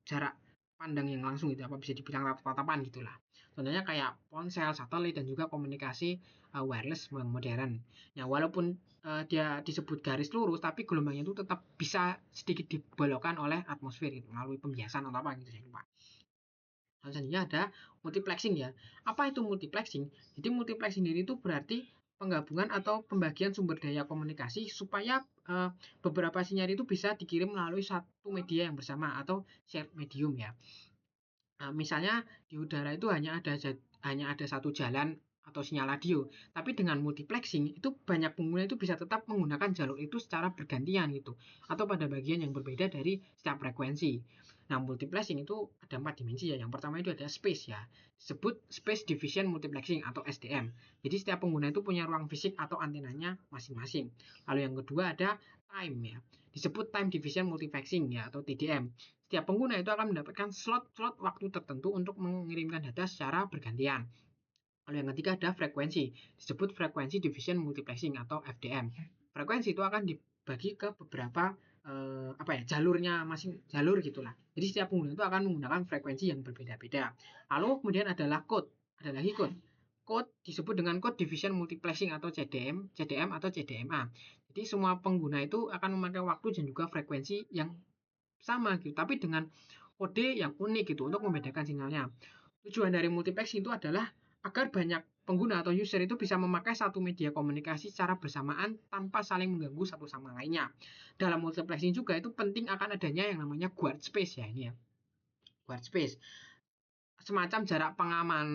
jarak pandang yang langsung gitu, apa bisa dibilang tatapan gitulah. Contohnya kayak ponsel, satelit dan juga komunikasi wireless yang modern. Ya walaupun dia disebut garis lurus, tapi gelombangnya itu tetap bisa sedikit dibelokkan oleh atmosfer gitu, melalui pembiasan atau apa gitu saya lupa. Selanjutnya ada multiplexing ya. Apa itu multiplexing? Jadi multiplexing sendiri itu berarti penggabungan atau pembagian sumber daya komunikasi supaya beberapa sinyal itu bisa dikirim melalui satu media yang bersama atau shared medium ya. Nah, misalnya di udara itu hanya ada satu jalan atau sinyal radio, tapi dengan multiplexing itu banyak pengguna itu bisa tetap menggunakan jalur itu secara bergantian gitu, atau pada bagian yang berbeda dari setiap frekuensi. Nah, multiplexing itu ada 4 dimensi ya. Yang pertama itu ada space ya. Disebut space division multiplexing atau SDM. Jadi setiap pengguna itu punya ruang fisik atau antenanya masing-masing. Lalu yang kedua ada time ya. Disebut time division multiplexing ya atau TDM. Setiap pengguna itu akan mendapatkan slot-slot waktu tertentu untuk mengirimkan data secara bergantian. Lalu yang ketiga ada frekuensi, disebut frekuensi division multiplexing atau FDM. Frekuensi itu akan dibagi ke beberapa jalurnya masing jalur gitulah. Jadi setiap pengguna itu akan menggunakan frekuensi yang berbeda-beda. Lalu kemudian adalah code, ada lagi code. Code disebut dengan code division multiplexing atau CDM, CDM atau CDMA. Jadi semua pengguna itu akan memakai waktu dan juga frekuensi yang sama gitu, tapi dengan kode yang unik gitu untuk membedakan sinyalnya. Tujuan dari multiplexing itu adalah agar banyak pengguna atau user itu bisa memakai satu media komunikasi secara bersamaan tanpa saling mengganggu satu sama lainnya. Dalam multiplexing juga itu penting akan adanya yang namanya guard space ya ini ya. Guard space semacam jarak pengaman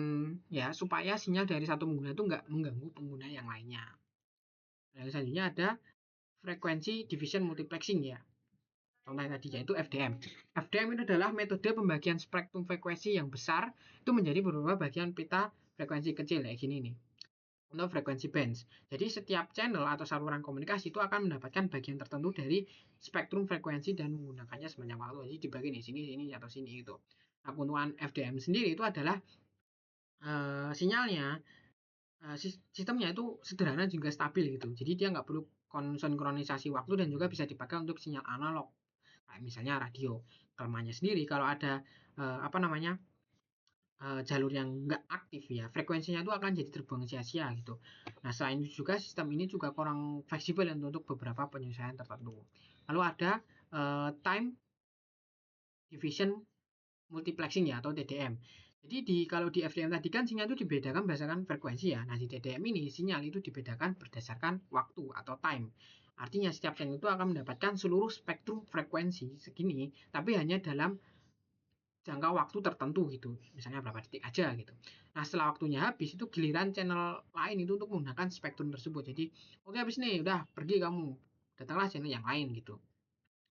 ya supaya sinyal dari satu pengguna itu nggak mengganggu pengguna yang lainnya. Dan selanjutnya ada frekuensi division multiplexing ya. Contohnya tadi yaitu FDM. FDM itu adalah metode pembagian spektrum frekuensi yang besar itu menjadi beberapa bagian pita frekuensi kecil kayak gini nih. Untuk frekuensi bands. Jadi setiap channel atau saluran komunikasi itu akan mendapatkan bagian tertentu dari spektrum frekuensi dan menggunakannya sebanyak waktu. Jadi dibagi nih sini atau sini itu. Nah, keuntungan FDM sendiri itu adalah sinyalnya sistemnya itu sederhana juga stabil gitu. Jadi dia nggak perlu sinkronisasi waktu dan juga bisa dipakai untuk sinyal analog. Kayak misalnya radio. Kelemahannya sendiri kalau ada jalur yang nggak aktif ya, frekuensinya itu akan jadi terbuang sia-sia gitu. Nah, selain itu juga sistem ini juga kurang fleksibel untuk beberapa penyesuaian tertentu. Lalu ada time division multiplexing ya atau TDM. Jadi kalau di FDM tadi kan sinyal itu dibedakan berdasarkan frekuensi ya. Nah, di TDM ini sinyal itu dibedakan berdasarkan waktu atau time. Artinya setiap channel itu akan mendapatkan seluruh spektrum frekuensi segini, tapi hanya dalam jangka waktu tertentu gitu, misalnya berapa detik aja gitu. Nah, setelah waktunya habis itu giliran channel lain itu untuk menggunakan spektrum tersebut. Jadi oke, habis nih udah pergi kamu, datanglah channel yang lain gitu.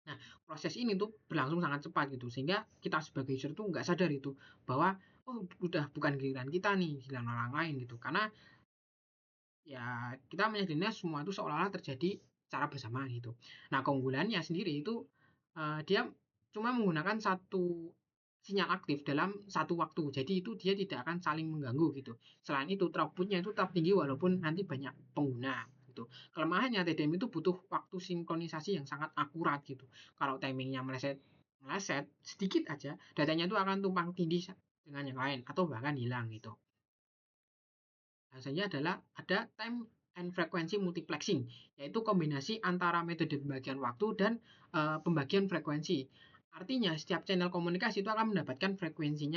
Nah, proses ini tuh berlangsung sangat cepat gitu sehingga kita sebagai user tuh nggak sadar itu bahwa oh udah bukan giliran kita nih, giliran orang lain gitu. Karena ya kita menyadarinya semua itu seolah-olah terjadi secara bersamaan gitu. Nah, keunggulannya sendiri itu dia cuma menggunakan satu sinyal aktif dalam satu waktu. Jadi itu dia tidak akan saling mengganggu gitu. Selain itu, throughputnya itu tetap tinggi walaupun nanti banyak pengguna gitu. Kelemahannya TDM itu butuh waktu sinkronisasi yang sangat akurat gitu. Kalau timingnya meleset meleset sedikit aja, datanya itu akan tumpang tindih dengan yang lain atau bahkan hilang gitu. Hasilnya adalah ada time and frequency multiplexing, yaitu kombinasi antara metode pembagian waktu dan pembagian frekuensi. Artinya setiap channel komunikasi itu akan mendapatkan frekuensi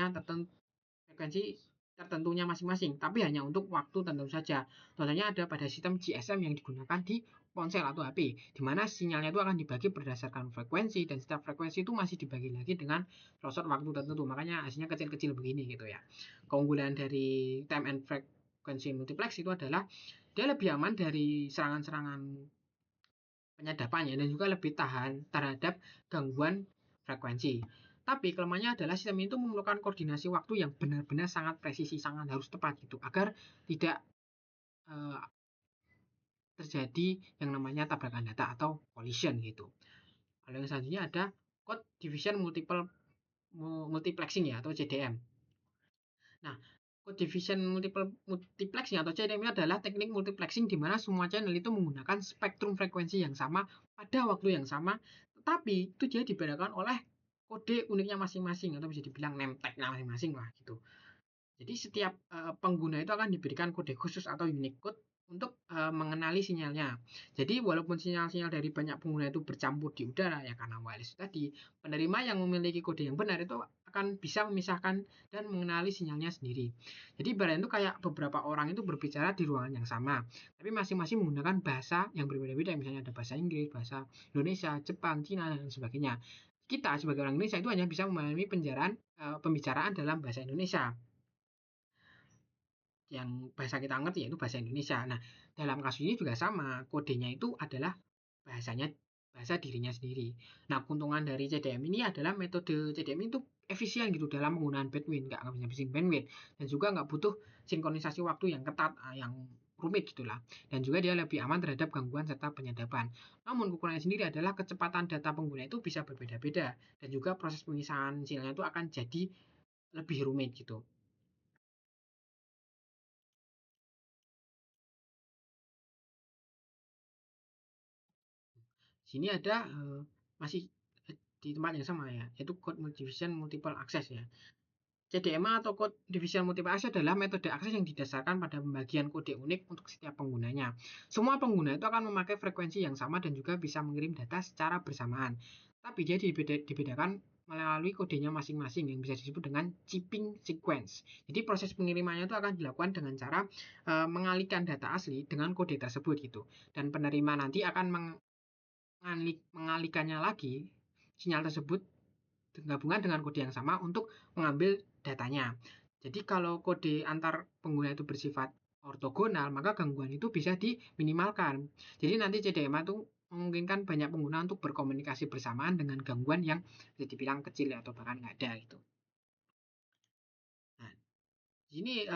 tertentunya masing-masing, tapi hanya untuk waktu tertentu saja. Contohnya ada pada sistem GSM yang digunakan di ponsel atau HP, di mana sinyalnya itu akan dibagi berdasarkan frekuensi dan setiap frekuensi itu masih dibagi lagi dengan slot waktu tertentu. Makanya hasilnya kecil-kecil begini gitu ya. Keunggulan dari time and frequency multiplex itu adalah dia lebih aman dari serangan-serangan penyadapannya dan juga lebih tahan terhadap gangguan frekuensi. Tapi kelemahannya adalah sistem itu memerlukan koordinasi waktu yang benar-benar sangat presisi, sangat harus tepat gitu, agar tidak uh, terjadi yang namanya tabrakan data atau collision gitu. Lalu yang selanjutnya ada code division multiplexing ya atau CDM. Nah, code division multiplexing atau CDM ini adalah teknik multiplexing di mana semua channel itu menggunakan spektrum frekuensi yang sama pada waktu yang sama, tetapi itu dia dibedakan oleh kode uniknya masing-masing atau bisa dibilang name tag-nya masing-masing lah gitu. Jadi setiap pengguna itu akan diberikan kode khusus atau unique code untuk mengenali sinyalnya. Jadi walaupun sinyal-sinyal dari banyak pengguna itu bercampur di udara ya karena wireless tadi, penerima yang memiliki kode yang benar itu akan bisa memisahkan dan mengenali sinyalnya sendiri. Jadi ibaratnya itu kayak beberapa orang itu berbicara di ruangan yang sama, tapi masing-masing menggunakan bahasa yang berbeda-beda, misalnya ada bahasa Inggris, bahasa Indonesia, Jepang, Cina dan sebagainya. Kita sebagai orang Indonesia itu hanya bisa memahami pembicaraan dalam bahasa Indonesia yang bahasa kita ngerti yaitu bahasa Indonesia. Nah, dalam kasus ini juga sama, kodenya itu adalah bahasanya bahasa dirinya sendiri. Nah, keuntungan dari CDM ini adalah metode CDM itu efisien gitu dalam penggunaan bandwidth, nggak ngabisin bandwidth, dan juga nggak butuh sinkronisasi waktu yang ketat, yang rumit gitulah. Dan juga dia lebih aman terhadap gangguan serta penyadapan. Namun kekurangannya sendiri adalah kecepatan data pengguna itu bisa berbeda-beda, dan juga proses pemisahan sinyalnya itu akan jadi lebih rumit gitu. Sini ada masih di tempat yang sama ya, yaitu code division multiple access ya. CDMA atau Code Division Multiple Access adalah metode akses yang didasarkan pada pembagian kode unik untuk setiap penggunanya. Semua pengguna itu akan memakai frekuensi yang sama dan juga bisa mengirim data secara bersamaan. Tapi dia dibedakan melalui kodenya masing-masing yang bisa disebut dengan chipping sequence. Jadi proses pengirimannya itu akan dilakukan dengan cara mengalihkan data asli dengan kode tersebut gitu. Dan penerima nanti akan mengalihkannya lagi sinyal tersebut gabungan dengan kode yang sama untuk mengambil datanya. Jadi kalau kode antar pengguna itu bersifat ortogonal, maka gangguan itu bisa diminimalkan. Jadi nanti CDMA itu memungkinkan banyak pengguna untuk berkomunikasi bersamaan dengan gangguan yang bisa dibilang kecil atau bahkan nggak ada gitu. Nah, ini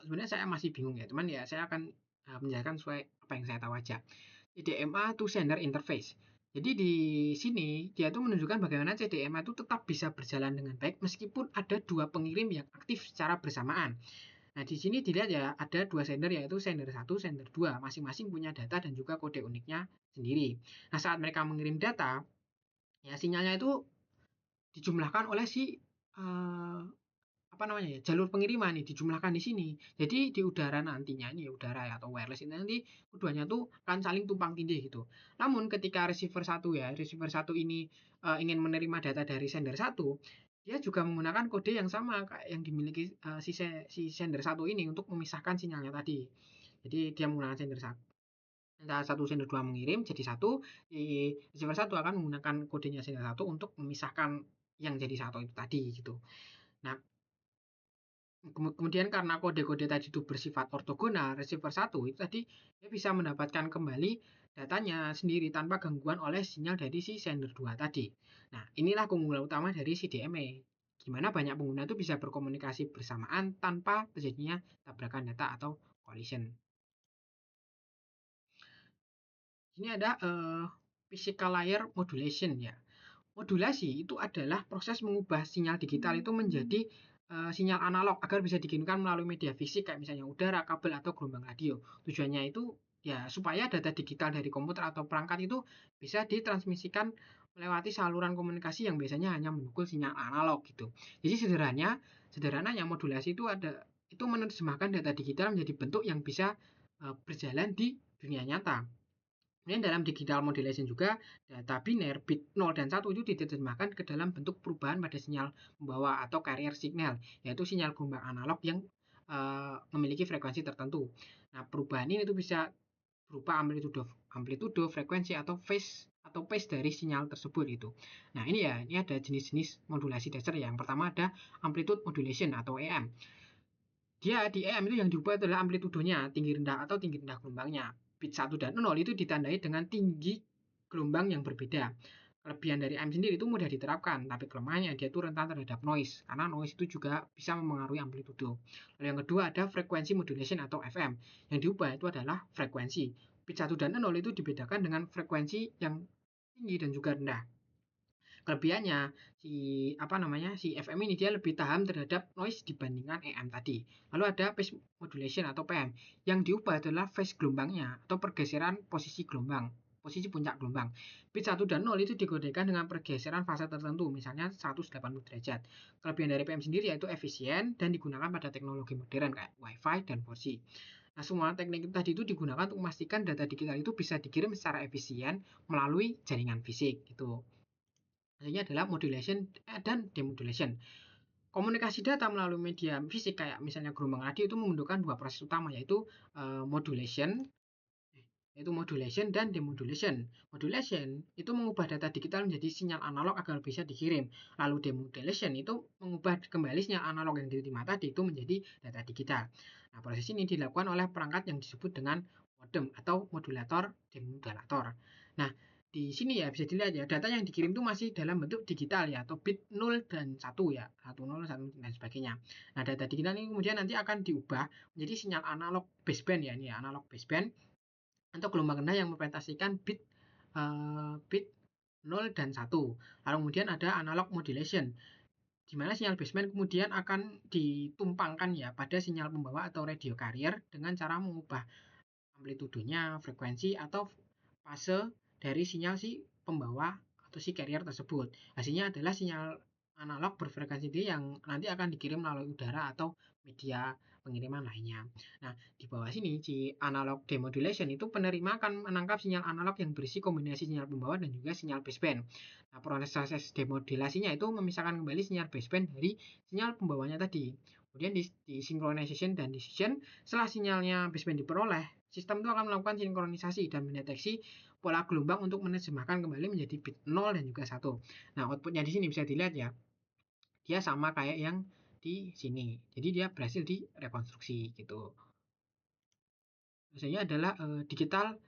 sebenarnya saya masih bingung ya, teman ya. Saya akan menjelaskan sesuai apa yang saya tahu aja. CDMA to sender interface. Jadi di sini dia tuh menunjukkan bagaimana CDMA itu tetap bisa berjalan dengan baik meskipun ada dua pengirim yang aktif secara bersamaan. Nah, di sini dilihat ya ada dua sender yaitu sender 1, sender 2. Masing-masing punya data dan juga kode uniknya sendiri. Nah, saat mereka mengirim data, ya sinyalnya itu dijumlahkan oleh si apa namanya ya, jalur pengiriman nih dijumlahkan di sini. Jadi di udara nantinya ini ya, udara ya, atau wireless ini nanti keduanya tuh akan saling tumpang tindih gitu. Namun ketika receiver satu ya, receiver satu ini ingin menerima data dari sender satu, dia juga menggunakan kode yang sama kayak yang dimiliki si sender satu ini untuk memisahkan sinyalnya tadi. Jadi dia menggunakan sender satu. Satu sender dua mengirim jadi satu, di receiver satu akan menggunakan kodenya sender satu untuk memisahkan yang jadi satu itu tadi gitu. Nah, kemudian karena kode-kode tadi itu bersifat ortogonal, receiver satu itu tadi dia bisa mendapatkan kembali datanya sendiri tanpa gangguan oleh sinyal dari si sender 2 tadi. Nah, inilah keunggulan utama dari CDMA. Gimana banyak pengguna itu bisa berkomunikasi bersamaan tanpa terjadinya tabrakan data atau collision. Ini ada physical layer modulation ya. Modulasi itu adalah proses mengubah sinyal digital itu menjadi sinyal analog agar bisa dikirimkan melalui media fisik kayak misalnya udara, kabel, atau gelombang radio. Tujuannya itu ya supaya data digital dari komputer atau perangkat itu bisa ditransmisikan melewati saluran komunikasi yang biasanya hanya mendukung sinyal analog gitu. Jadi sederhananya modulasi itu menerjemahkan data digital menjadi bentuk yang bisa berjalan di dunia nyata. Kemudian dalam digital modulation juga data biner bit 0 dan 1 itu diterjemahkan ke dalam bentuk perubahan pada sinyal pembawa atau carrier signal, yaitu sinyal gelombang analog yang memiliki frekuensi tertentu. Nah, perubahan ini itu bisa berupa amplitudo, frekuensi atau phase dari sinyal tersebut itu. Nah, ini ada jenis-jenis modulasi dasar ya. Yang pertama ada amplitude modulation atau EM. Dia di EM itu yang diubah adalah amplitudonya, tinggi rendah atau tinggi rendah gelombangnya. Bit 1 dan 0 itu ditandai dengan tinggi gelombang yang berbeda. Kelebihan dari EM sendiri itu mudah diterapkan, tapi kelemahannya dia itu rentan terhadap noise, karena noise itu juga bisa mempengaruhi amplitudo. Lalu yang kedua ada frekuensi modulation atau FM. Yang diubah itu adalah frekuensi. Bit 1 dan 0 itu dibedakan dengan frekuensi yang tinggi dan juga rendah. Kelebihannya si FM ini dia lebih tahan terhadap noise dibandingkan EM tadi. Lalu ada phase modulation atau PM. Yang diubah adalah phase gelombangnya atau pergeseran posisi gelombang, posisi puncak gelombang. Bit 1 dan 0 itu digodekan dengan pergeseran fase tertentu, misalnya 180 derajat. Kelebihan dari PM sendiri yaitu efisien dan digunakan pada teknologi modern kayak Wi-Fi dan 4G. Nah, semua teknik tadi itu digunakan untuk memastikan data digital itu bisa dikirim secara efisien melalui jaringan fisik gitu. Hasilnya adalah modulation dan demodulation. Komunikasi data melalui media fisik kayak misalnya gelombang radio itu membutuhkan dua proses utama yaitu modulation dan demodulation. Modulation itu mengubah data digital menjadi sinyal analog agar bisa dikirim. Lalu demodulation itu mengubah kembali sinyal analog yang diterima tadi itu menjadi data digital. Nah, proses ini dilakukan oleh perangkat yang disebut dengan modem atau modulator demodulator. Nah, di sini ya bisa dilihat ya, data yang dikirim itu masih dalam bentuk digital ya, atau bit 0 dan 1 ya, 1 0 1 dan sebagainya. Nah, data digital ini kemudian nanti akan diubah menjadi sinyal analog baseband ya, ini ya, analog baseband untuk gelombang rendah yang merepresentasikan bit 0 dan 1. Lalu kemudian ada analog modulation, di mana sinyal baseband kemudian akan ditumpangkan ya pada sinyal pembawa atau radio carrier dengan cara mengubah amplitudenya, frekuensi, atau fase dari sinyal si pembawa atau si carrier tersebut. Hasilnya adalah sinyal analog berfrekuensi tinggi yang nanti akan dikirim melalui udara atau media pengiriman lainnya. Nah, di bawah sini si analog demodulation itu penerima akan menangkap sinyal analog yang berisi kombinasi sinyal pembawa dan juga sinyal baseband. Nah, proses demodulasinya itu memisahkan kembali sinyal baseband dari sinyal pembawanya tadi. Kemudian di synchronization dan decision, setelah sinyalnya baseband diperoleh, sistem itu akan melakukan sinkronisasi dan mendeteksi pola gelombang untuk menerjemahkan kembali menjadi bit 0 dan juga 1. Nah, outputnya di sini bisa dilihat ya, dia sama kayak yang di sini. Jadi dia berhasil direkonstruksi gitu. Biasanya adalah digital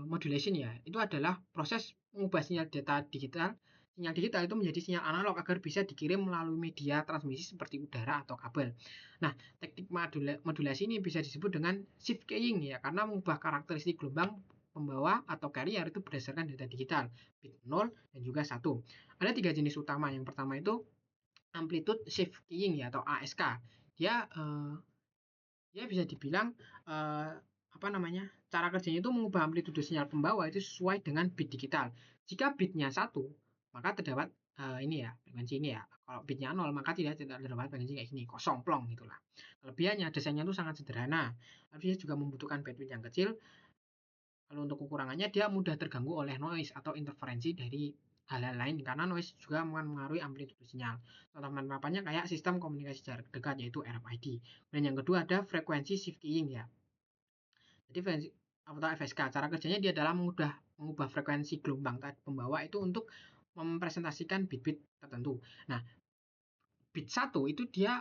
modulation ya. Itu adalah proses mengubah sinyal digital itu menjadi sinyal analog agar bisa dikirim melalui media transmisi seperti udara atau kabel. Nah, teknik modulasi ini bisa disebut dengan shift keying ya, karena mengubah karakteristik gelombang pembawa atau carrier itu berdasarkan data digital bit 0 dan juga 1. Ada 3 jenis utama. Yang pertama itu amplitude shift keying ya, atau ASK. Dia bisa dibilang eh, apa namanya, cara kerjanya itu mengubah amplitude sinyal pembawa itu sesuai dengan bit digital. Jika bitnya 1, maka terdapat ini ya, frekuensi ini ya. Kalau bitnya 0, maka tidak terdapat frekuensi kayak gini, kosong plong gitulah. Kelebihannya desainnya itu sangat sederhana, tapi dia juga membutuhkan bandwidth yang kecil. Kalau untuk kekurangannya, dia mudah terganggu oleh noise atau interferensi dari hal-hal lain, karena noise juga akan mengaruhi amplitude sinyal. Contoh penerapannya kayak sistem komunikasi jarak dekat, yaitu RFID. Dan yang kedua ada frekuensi shift keying ya. Jadi frekuensi atau FSK, cara kerjanya dia adalah mengubah frekuensi gelombang pembawa itu untuk mempresentasikan bit-bit tertentu. Nah, bit 1 itu dia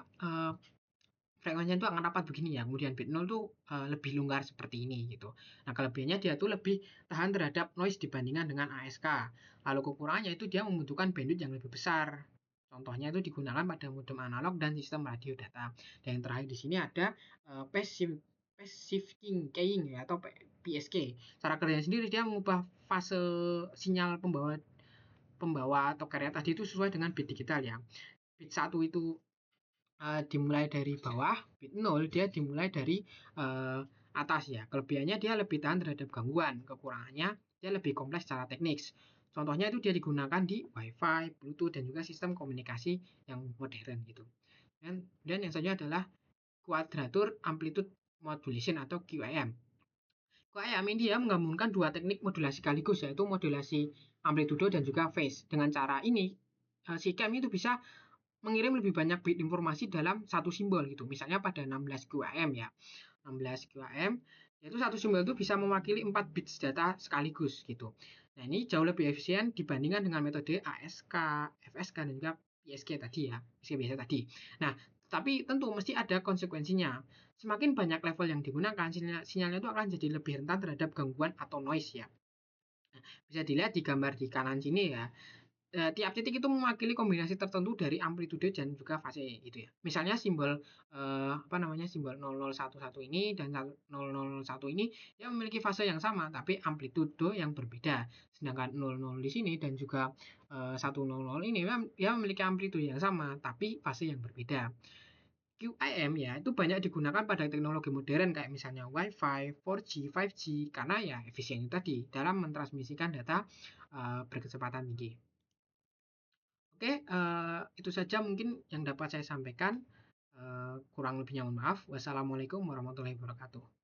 frekuensinya itu akan rapat begini ya. Kemudian bit 0 tuh lebih longgar seperti ini gitu. Nah, kelebihannya dia tuh lebih tahan terhadap noise dibandingkan dengan ASK. Lalu kekurangannya itu dia membutuhkan bandwidth yang lebih besar. Contohnya itu digunakan pada modem analog dan sistem radio data. Dan yang terakhir di sini ada passive shifting keying ya, atau PSK. Cara kerjanya sendiri dia mengubah fase sinyal pembawa atau karya tadi itu sesuai dengan bit digital ya. Bit 1 itu dimulai dari bawah, bit 0 dia dimulai dari atas ya. Kelebihannya dia lebih tahan terhadap gangguan, kekurangannya dia lebih kompleks secara teknis. Contohnya itu dia digunakan di WiFi, Bluetooth, dan juga sistem komunikasi yang modern gitu. Dan yang selanjutnya adalah quadrature amplitude modulation atau QAM. QAM ini dia menggabungkan dua teknik modulasi sekaligus, yaitu modulasi amplitudo dan juga phase. Dengan cara ini, si QAM itu bisa mengirim lebih banyak bit informasi dalam satu simbol gitu. Misalnya pada 16 QAM ya. 16 QAM, yaitu satu simbol itu bisa mewakili 4 bit data sekaligus gitu. Nah, ini jauh lebih efisien dibandingkan dengan metode ASK, FSK, dan juga PSK tadi ya. PSK biasa tadi. Nah, tapi tentu mesti ada konsekuensinya. Semakin banyak level yang digunakan, sinyalnya itu akan jadi lebih rentan terhadap gangguan atau noise ya. Nah, bisa dilihat di gambar di kanan sini ya. Tiap titik itu mewakili kombinasi tertentu dari amplitude dan juga fase gitu ya. Misalnya simbol apa namanya, simbol 0011 ini dan 001 ini ya memiliki fase yang sama tapi amplitude yang berbeda. Sedangkan 00 di sini dan juga 100 ini ya memiliki amplitude yang sama tapi fase yang berbeda. QAM ya itu banyak digunakan pada teknologi modern kayak misalnya Wi-Fi, 4G, 5G, karena ya efisien tadi dalam mentransmisikan data berkecepatan tinggi. Oke, itu saja mungkin yang dapat saya sampaikan. Kurang lebihnya mohon maaf. Wassalamualaikum warahmatullahi wabarakatuh.